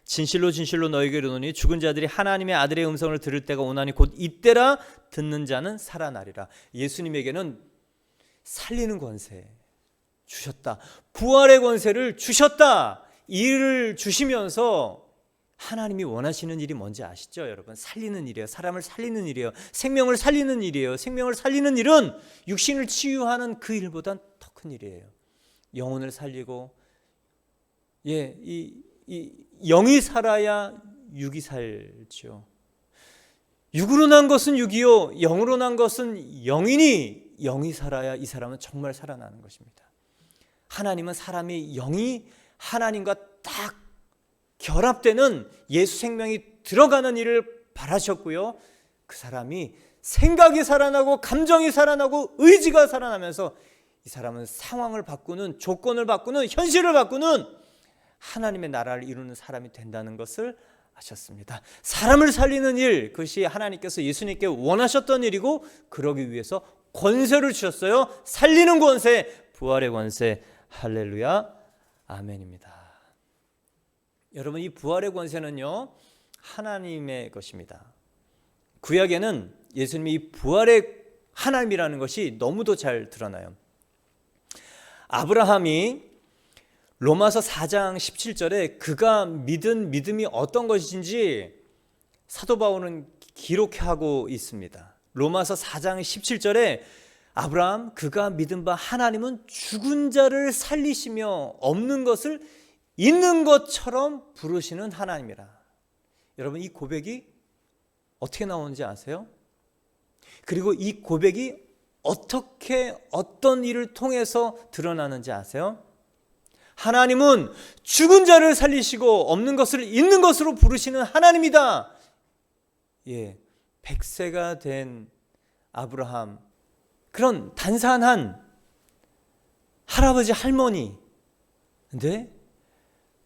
진실로 진실로 너희에게 이르노니 죽은 자들이 하나님의 아들의 음성을 들을 때가 오나니 곧 이때라. 듣는 자는 살아나리라. 예수님에게는 살리는 권세 주셨다. 부활의 권세를 주셨다. 일을 주시면서 하나님이 원하시는 일이 뭔지 아시죠? 여러분, 살리는 일이에요. 사람을 살리는 일이에요. 생명을 살리는 일이에요. 생명을 살리는 일은 육신을 치유하는 그 일보단 더 큰 일이에요. 영혼을 살리고 이 영이 살아야 육이 살죠. 육으로 난 것은 육이요 영으로 난 것은 영이니 영이 살아야 이 사람은 정말 살아나는 것입니다. 하나님은 사람이 영이 하나님과 딱 결합되는 예수 생명이 들어가는 일을 바라셨고요. 그 사람이 생각이 살아나고 감정이 살아나고 의지가 살아나면서 이 사람은 상황을 바꾸는, 조건을 바꾸는, 현실을 바꾸는 하나님의 나라를 이루는 사람이 된다는 것을 아셨습니다. 사람을 살리는 일, 그것이 하나님께서 예수님께 원하셨던 일이고 그러기 위해서 권세를 주셨어요. 살리는 권세, 부활의 권세. 할렐루야, 아멘입니다. 여러분, 이 부활의 권세는요 하나님의 것입니다. 구약에는 예수님이 이 부활의 하나님이라는 것이 너무도 잘 드러나요. 아브라함이 로마서 4장 17절에 그가 믿은 믿음이 어떤 것인지 사도 바울은 기록하고 있습니다. 로마서 4장 17절에 아브라함 그가 믿은 바 하나님은 죽은 자를 살리시며 없는 것을 있는 것처럼 부르시는 하나님이라. 여러분, 이 고백이 어떻게 나오는지 아세요? 그리고 이 고백이 어떻게 어떤 일을 통해서 드러나는지 아세요? 하나님은 죽은 자를 살리시고 없는 것을 있는 것으로 부르시는 하나님이다. 100세가 된 아브라함, 그런 단산한 할아버지 할머니, 근데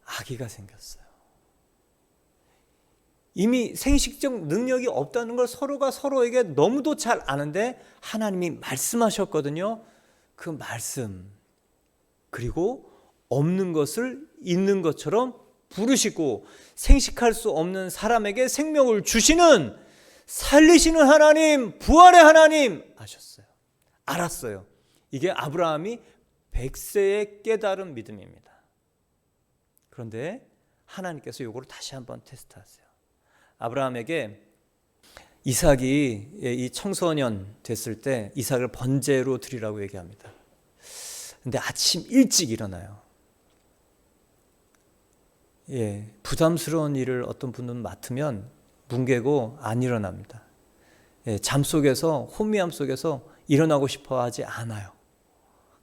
아기가 생겼어요. 이미 생식적 능력이 없다는 걸 서로가 서로에게 너무도 잘 아는데 하나님이 말씀하셨거든요. 그 말씀, 그리고 없는 것을 있는 것처럼 부르시고 생식할 수 없는 사람에게 생명을 주시는, 살리시는 하나님, 부활의 하나님 아셨어요. 알았어요. 이게 아브라함이 100세의 깨달은 믿음입니다. 그런데 하나님께서 이거를 다시 한번 테스트하세요. 아브라함에게 이삭이 이 청소년 됐을 때 이삭을 번제로 드리라고 얘기합니다. 근데 아침 일찍 일어나요. 부담스러운 일을 어떤 분은 맡으면 뭉개고 안 일어납니다. 잠속에서, 혼미함 속에서 일어나고 싶어 하지 않아요.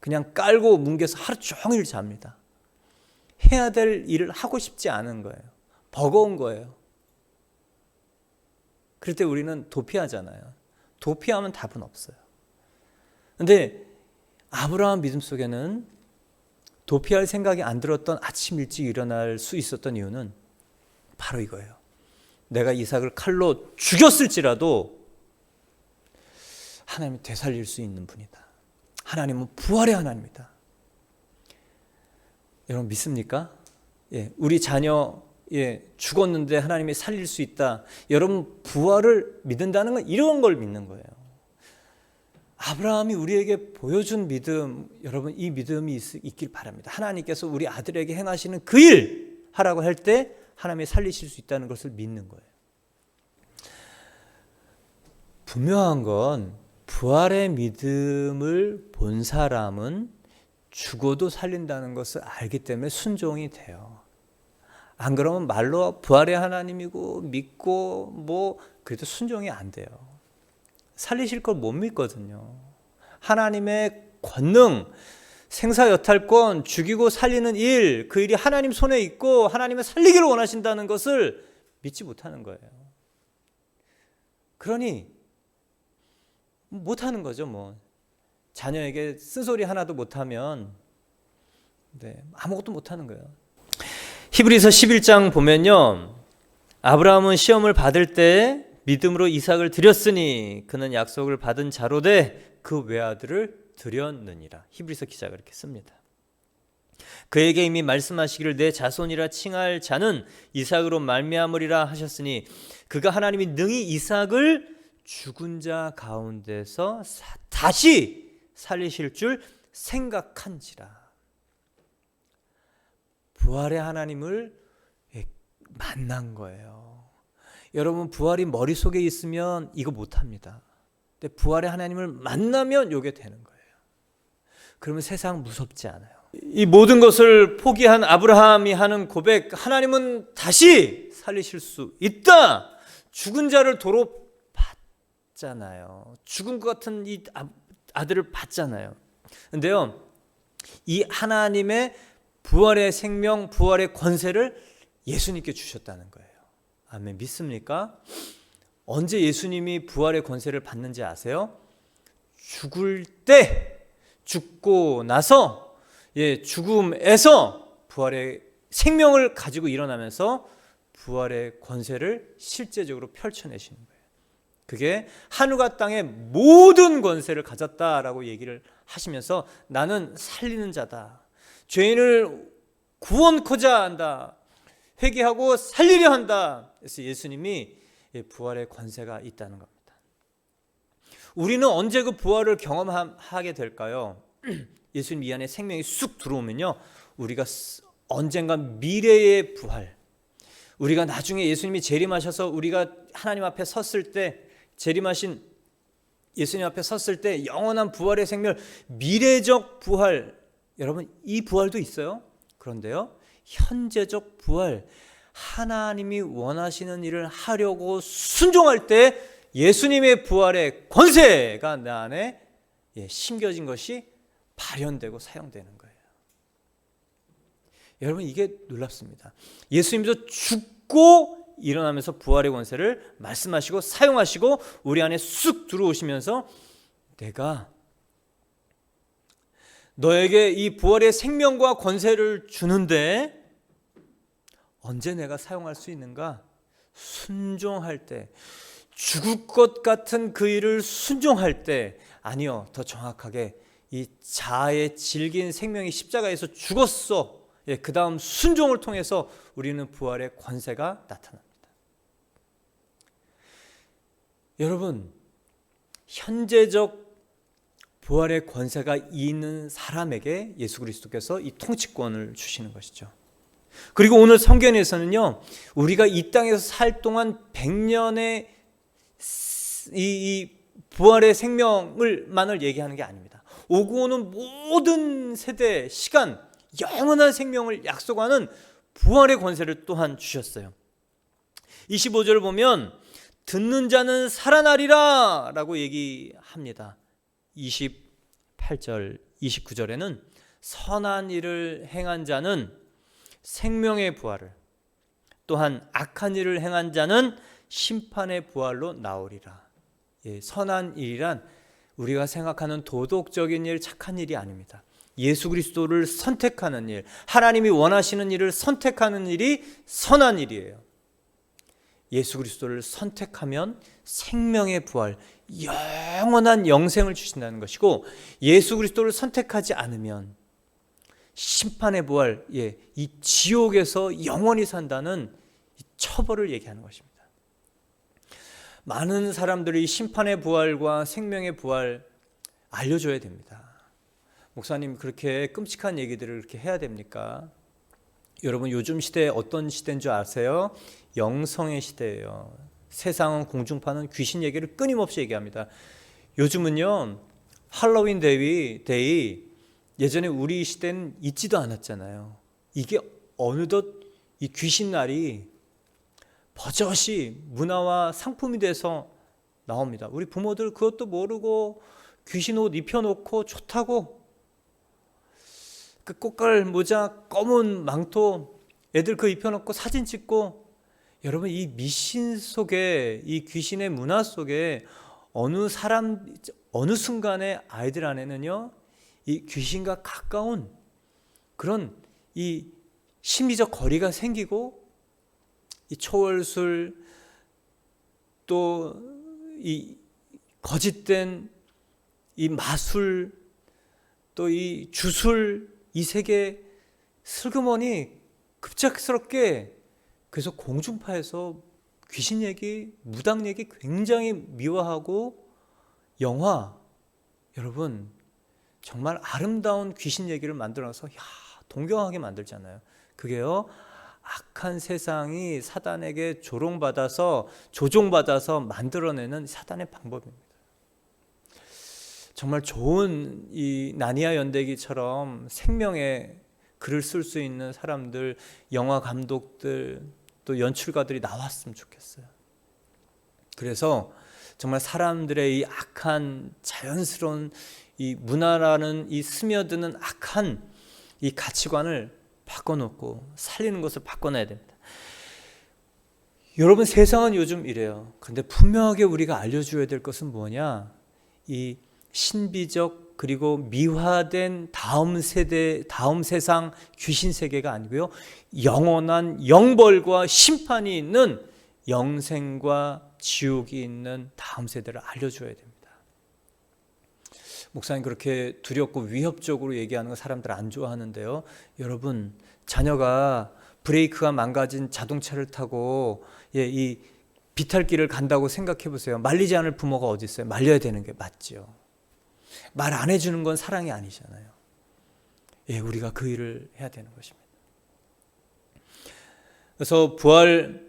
그냥 깔고 뭉개서 하루 종일 잡니다. 해야 될 일을 하고 싶지 않은 거예요. 버거운 거예요. 그럴 때 우리는 도피하잖아요. 도피하면 답은 없어요. 그런데 아브라함 믿음 속에는 도피할 생각이 안 들었던 아침 일찍 일어날 수 있었던 이유는 바로 이거예요. 내가 이삭을 칼로 죽였을지라도 하나님이 되살릴 수 있는 분이다. 하나님은 부활의 하나님이다. 여러분 믿습니까? 우리 자녀 죽었는데 하나님이 살릴 수 있다. 여러분 부활을 믿는다는 건 이런 걸 믿는 거예요. 아브라함이 우리에게 보여준 믿음, 여러분 이 믿음이 있길 바랍니다. 하나님께서 우리 아들에게 행하시는 그 일 하라고 할 때 하나님이 살리실 수 있다는 것을 믿는 거예요. 분명한 건 부활의 믿음을 본 사람은 죽어도 살린다는 것을 알기 때문에 순종이 돼요. 안 그러면 말로 부활의 하나님이고 믿고 그래도 순종이 안 돼요. 살리실 걸 못 믿거든요. 하나님의 권능, 생사여탈권, 죽이고 살리는 일, 그 일이 하나님 손에 있고 하나님의 살리기를 원하신다는 것을 믿지 못하는 거예요. 그러니 못하는 거죠. 자녀에게 쓴소리 하나도 못하면 아무것도 못하는 거예요. 히브리서 11장 보면요, 아브라함은 시험을 받을 때 믿음으로 이삭을 드렸으니 그는 약속을 받은 자로 돼 그 외아들을 드렸느니라. 히브리서 기자가 이렇게 씁니다. 그에게 이미 말씀하시기를 내 자손이라 칭할 자는 이삭으로 말미암으리라 하셨으니 그가 하나님이 능히 이삭을 죽은 자 가운데서 다시 살리실 줄 생각한지라. 부활의 하나님을 만난 거예요. 여러분 부활이 머릿속에 있으면 이거 못합니다. 근데 부활의 하나님을 만나면 이게 되는 거예요. 그러면 세상 무섭지 않아요. 이 모든 것을 포기한 아브라함이 하는 고백, 하나님은 다시 살리실 수 있다. 죽은 자를 도로 받잖아요. 죽은 것 같은 이 아들을 받잖아요. 근데요, 이 하나님의 부활의 생명, 부활의 권세를 예수님께 주셨다는 거예요. 아멘. 믿습니까? 언제 예수님이 부활의 권세를 받는지 아세요? 죽을 때, 죽고 나서, 죽음에서 부활의 생명을 가지고 일어나면서 부활의 권세를 실제적으로 펼쳐내시는 거예요. 그게 하늘과 땅의 모든 권세를 가졌다라고 얘기를 하시면서 나는 살리는 자다. 죄인을 구원코자 한다. 회개하고 살리려 한다. 그래서 예수님이 부활의 권세가 있다는 겁니다. 우리는 언제 그 부활을 경험하게 될까요? 예수님 이 안에 생명이 쑥 들어오면요, 우리가 언젠가 미래의 부활, 우리가 나중에 예수님이 재림하셔서 우리가 하나님 앞에 섰을 때, 재림하신 예수님 앞에 섰을 때 영원한 부활의 생명, 미래적 부활, 여러분 이 부활도 있어요. 그런데요, 현재적 부활, 하나님이 원하시는 일을 하려고 순종할 때 예수님의 부활의 권세가 내 안에 심겨진 것이 발현되고 사용되는 거예요. 여러분 이게 놀랍습니다. 예수님도 죽고 일어나면서 부활의 권세를 말씀하시고 사용하시고 우리 안에 쑥 들어오시면서 내가 너에게 이 부활의 생명과 권세를 주는데 언제 내가 사용할 수 있는가? 순종할 때, 죽을 것 같은 그 일을 순종할 때, 아니요, 더 정확하게 이 자아의 질긴 생명이 십자가에서 죽었어. 그 다음 순종을 통해서 우리는 부활의 권세가 나타납니다. 여러분, 현재적 부활의 권세가 있는 사람에게 예수 그리스도께서 이 통치권을 주시는 것이죠. 그리고 오늘 성경에서는요, 우리가 이 땅에서 살 동안 100년의 이 부활의 생명을만을 얘기하는 게 아닙니다. 오고 오는 모든 세대, 시간, 영원한 생명을 약속하는 부활의 권세를 또한 주셨어요. 25절을 보면 듣는 자는 살아나리라 라고 얘기합니다. 28절, 29절에는 선한 일을 행한 자는 생명의 부활을, 또한 악한 일을 행한 자는 심판의 부활로 나오리라. 선한 일이란 우리가 생각하는 도덕적인 일, 착한 일이 아닙니다. 예수 그리스도를 선택하는 일, 하나님이 원하시는 일을 선택하는 일이 선한 일이에요. 예수 그리스도를 선택하면 생명의 부활, 영원한 영생을 주신다는 것이고, 예수 그리스도를 선택하지 않으면 심판의 부활, 이 지옥에서 영원히 산다는 처벌을 얘기하는 것입니다. 많은 사람들이 심판의 부활과 생명의 부활 알려줘야 됩니다. 목사님 그렇게 끔찍한 얘기들을 그렇게 해야 됩니까? 여러분 요즘 시대에 어떤 시대인 줄 아세요? 영성의 시대예요. 세상은 공중파는 귀신 얘기를 끊임없이 얘기합니다. 요즘은요, 할로윈 데이 예전에 우리 시대는 있지도 않았잖아요. 이게 어느덧 이 귀신 날이 버젓이 문화와 상품이 돼서 나옵니다. 우리 부모들 그것도 모르고 귀신 옷 입혀놓고 좋다고, 그 꽃갈 모자, 검은 망토 애들 그 입혀놓고 사진 찍고, 여러분 이 미신 속에, 이 귀신의 문화 속에 어느 순간에 아이들 안에는요, 이 귀신과 가까운 그런 이 심리적 거리가 생기고, 이 초월술, 또 이 거짓된 이 마술, 또 이 주술, 이 세계 슬그머니 급작스럽게, 그래서 공중파에서 귀신 얘기, 무당 얘기 굉장히 미화하고, 영화, 여러분 정말 아름다운 귀신 얘기를 만들어서 동경하게 만들잖아요. 그게요, 악한 세상이 사단에게 조종받아서 만들어내는 사단의 방법입니다. 정말 좋은 이 나니아 연대기처럼 생명의 글을 쓸 수 있는 사람들, 영화 감독들, 또 연출가들이 나왔으면 좋겠어요. 그래서 정말 사람들의 이 악한 자연스러운 이 문화라는 이 스며드는 악한 이 가치관을 바꿔놓고 살리는 것을 바꿔놔야 됩니다. 여러분, 세상은 요즘 이래요. 그런데 분명하게 우리가 알려줘야 될 것은 뭐냐? 이 신비적 그리고 미화된 다음 세대, 다음 세상 귀신 세계가 아니고요, 영원한 영벌과 심판이 있는 영생과 지옥이 있는 다음 세대를 알려줘야 됩니다. 목사님, 그렇게 두렵고 위협적으로 얘기하는 거 사람들 안 좋아하는데요, 여러분, 자녀가 브레이크가 망가진 자동차를 타고 이 비탈길을 간다고 생각해 보세요. 말리지 않을 부모가 어디 있어요? 말려야 되는 게 맞죠. 말 안 해주는 건 사랑이 아니잖아요. 우리가 그 일을 해야 되는 것입니다. 그래서 부활,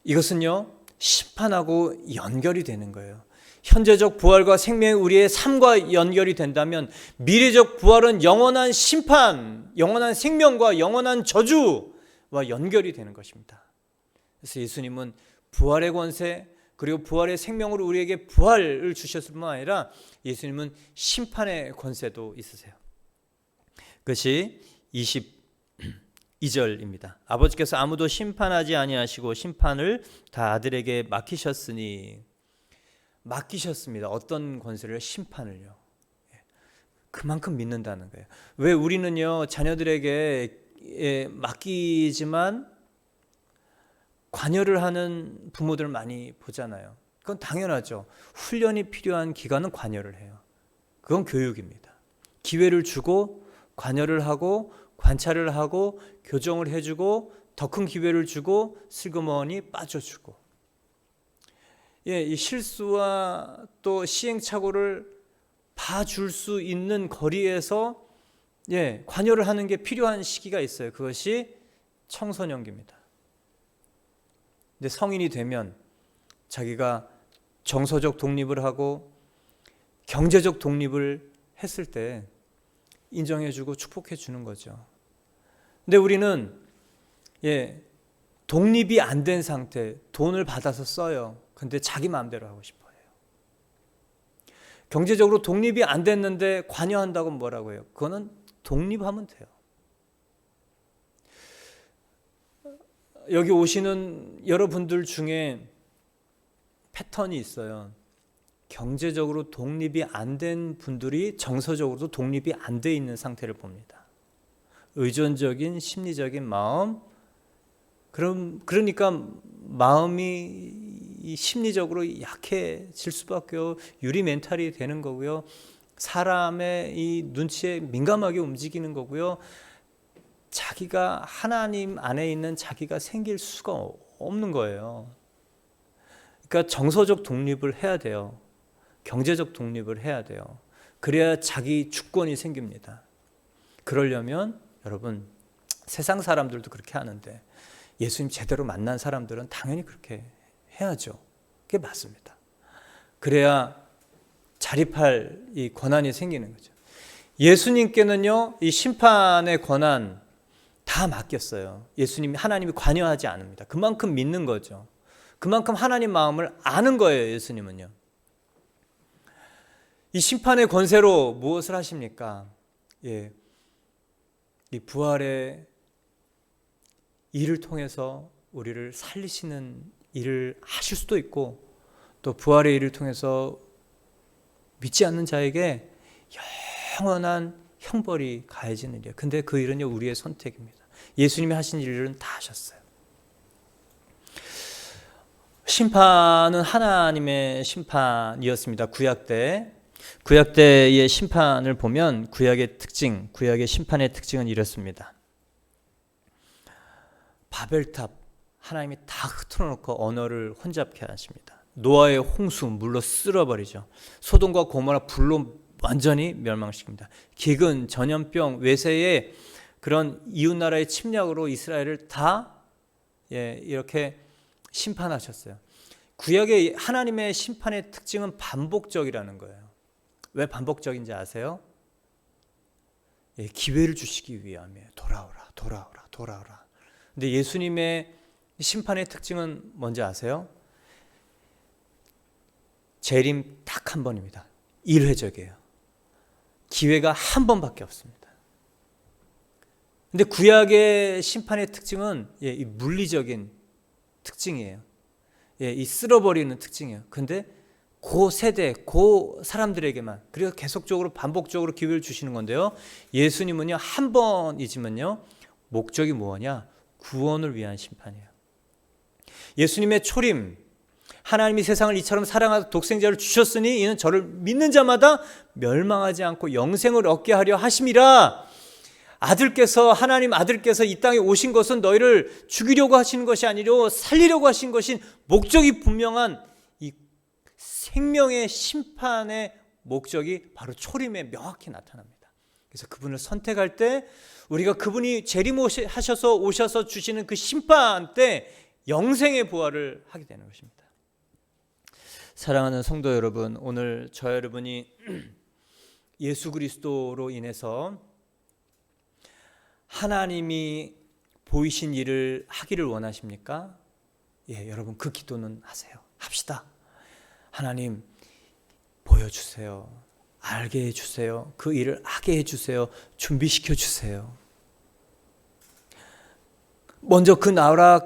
이것은요, 심판하고 연결이 되는 거예요. 현재적 부활과 생명이 우리의 삶과 연결이 된다면 미래적 부활은 영원한 심판, 영원한 생명과 영원한 저주와 연결이 되는 것입니다. 그래서 예수님은 부활의 권세 그리고 부활의 생명으로 우리에게 부활을 주셨을 뿐만 아니라 예수님은 심판의 권세도 있으세요. 그것이 22절입니다. 아버지께서 아무도 심판하지 아니하시고 심판을 다 아들에게 맡기셨습니다. 어떤 권세를? 심판을요. 그만큼 믿는다는 거예요. 왜 우리는요, 자녀들에게 맡기지만 관여를 하는 부모들 많이 보잖아요. 그건 당연하죠. 훈련이 필요한 기간은 관여를 해요. 그건 교육입니다. 기회를 주고 관여를 하고 관찰을 하고 교정을 해주고 더 큰 기회를 주고 슬그머니 빠져주고, 이 실수와 또 시행착오를 봐줄 수 있는 거리에서 관여를 하는 게 필요한 시기가 있어요. 그것이 청소년기입니다. 근데 성인이 되면 자기가 정서적 독립을 하고 경제적 독립을 했을 때 인정해주고 축복해주는 거죠. 근데 우리는 독립이 안 된 상태, 돈을 받아서 써요. 근데 자기 마음대로 하고 싶어요. 경제적으로 독립이 안 됐는데 관여한다고 뭐라고 해요? 그거는 독립하면 돼요. 여기 오시는 여러분들 중에 패턴이 있어요. 경제적으로 독립이 안 된 분들이 정서적으로도 독립이 안 돼 있는 상태를 봅니다. 의존적인 심리적인 마음, 그러니까 마음이 심리적으로 약해질 수밖에 없고 유리 멘탈이 되는 거고요. 사람의 이 눈치에 민감하게 움직이는 거고요. 자기가 하나님 안에 있는 자기가 생길 수가 없는 거예요. 그러니까 정서적 독립을 해야 돼요. 경제적 독립을 해야 돼요. 그래야 자기 주권이 생깁니다. 그러려면 여러분, 세상 사람들도 그렇게 하는데 예수님 제대로 만난 사람들은 당연히 그렇게 해야죠. 그게 맞습니다. 그래야 자립할 이 권한이 생기는 거죠. 예수님께는요, 이 심판의 권한 다 맡겼어요. 예수님이, 하나님이 관여하지 않습니다. 그만큼 믿는 거죠. 그만큼 하나님 마음을 아는 거예요. 예수님은요. 이 심판의 권세로 무엇을 하십니까? 이 부활의 일을 통해서 우리를 살리시는 일을 하실 수도 있고, 또 부활의 일을 통해서 믿지 않는 자에게 영원한 형벌이 가해지는 일이에요. 근데 그 일은요, 우리의 선택입니다. 예수님이 하신 일은 다 하셨어요. 심판은 하나님의 심판이었습니다. 구약 때의 심판을 보면 구약의 심판의 특징은 이렇습니다. 바벨탑, 하나님이 다 흩어놓고 언어를 혼잡케 하십니다. 노아의 홍수, 물로 쓸어버리죠. 소돔과 고모라 불로 완전히 멸망시킵니다. 기근, 전염병, 외세의 그런 이웃나라의 침략으로 이스라엘을 다 이렇게 심판하셨어요. 구약의 하나님의 심판의 특징은 반복적이라는 거예요. 왜 반복적인지 아세요? 기회를 주시기 위함이에요. 돌아오라. 근데 예수님의 심판의 특징은 뭔지 아세요? 재림 딱 한 번입니다. 1회적이에요. 기회가 한 번밖에 없습니다. 근데 구약의 심판의 특징은 이 물리적인 특징이에요. 이 쓸어버리는 특징이에요. 근데 그 세대, 그 사람들에게만, 그리고 계속적으로 반복적으로 기회를 주시는 건데요. 예수님은요, 한 번이지만요, 목적이 뭐냐? 구원을 위한 심판이에요. 예수님의 초림, 하나님이 세상을 이처럼 사랑하사 독생자를 주셨으니 이는 저를 믿는 자마다 멸망하지 않고 영생을 얻게 하려 하심이라. 하나님 아들께서 이 땅에 오신 것은 너희를 죽이려고 하시는 것이 아니라 살리려고 하신 것인 목적이 분명한 이 생명의 심판의 목적이 바로 초림에 명확히 나타납니다. 그래서 그분을 선택할 때 우리가 그분이 재림하셔서 오셔서 주시는 그 심판 때 영생의 부활을 하게 되는 것입니다. 사랑하는 성도 여러분, 오늘 저 여러분이 예수 그리스도로 인해서 하나님이 보이신 일을 하기를 원하십니까? 여러분 그 기도는 하세요. 합시다. 하나님 보여주세요. 알게 해주세요. 그 일을 하게 해주세요. 준비시켜 주세요. 먼저 그 나라의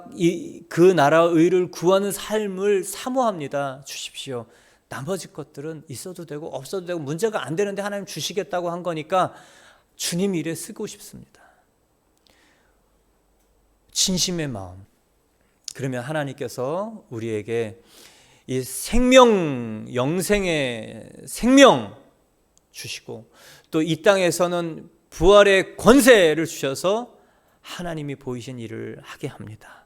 의를 구하는 삶을 사모합니다. 주십시오. 나머지 것들은 있어도 되고 없어도 되고 문제가 안 되는데 하나님 주시겠다고 한 거니까 주님 일에 쓰고 싶습니다. 진심의 마음. 그러면 하나님께서 우리에게 이 생명, 영생의 생명 주시고 또 이 땅에서는 부활의 권세를 주셔서 하나님이 보이신 일을 하게 합니다.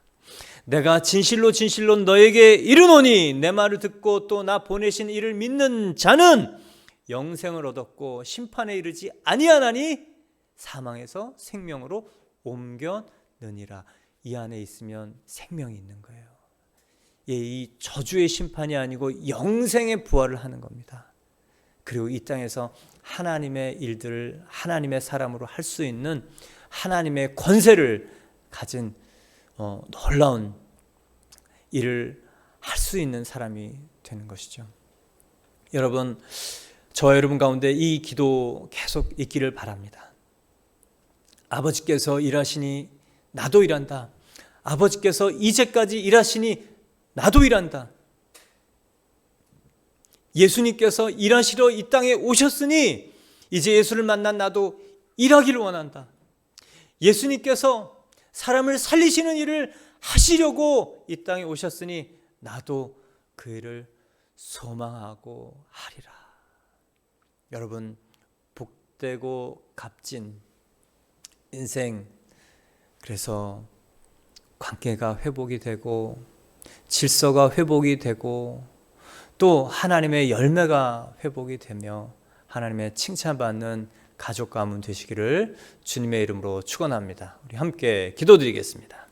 내가 진실로 진실로 너에게 이르노니 내 말을 듣고 또 나 보내신 이를 믿는 자는 영생을 얻었고 심판에 이르지 아니하나니 사망에서 생명으로 옮겨느니라. 이 안에 있으면 생명이 있는 거예요. 이 저주의 심판이 아니고 영생의 부활을 하는 겁니다. 그리고 이 땅에서 하나님의 일들을 하나님의 사람으로 할 수 있는 하나님의 권세를 가진 놀라운 일을 할 수 있는 사람이 되는 것이죠. 여러분, 저 여러분 가운데 이 기도 계속 있기를 바랍니다. 아버지께서 일하시니 나도 일한다. 아버지께서 이제까지 일하시니 나도 일한다. 예수님께서 일하시러 이 땅에 오셨으니 이제 예수를 만난 나도 일하기를 원한다. 예수님께서 사람을 살리시는 일을 하시려고 이 땅에 오셨으니 나도 그 일을 소망하고 하리라. 여러분, 복되고 값진 인생, 그래서 관계가 회복이 되고 질서가 회복이 되고 또 하나님의 열매가 회복이 되며 하나님의 칭찬받는 가족 가문 되시기를 주님의 이름으로 축원합니다. 우리 함께 기도드리겠습니다.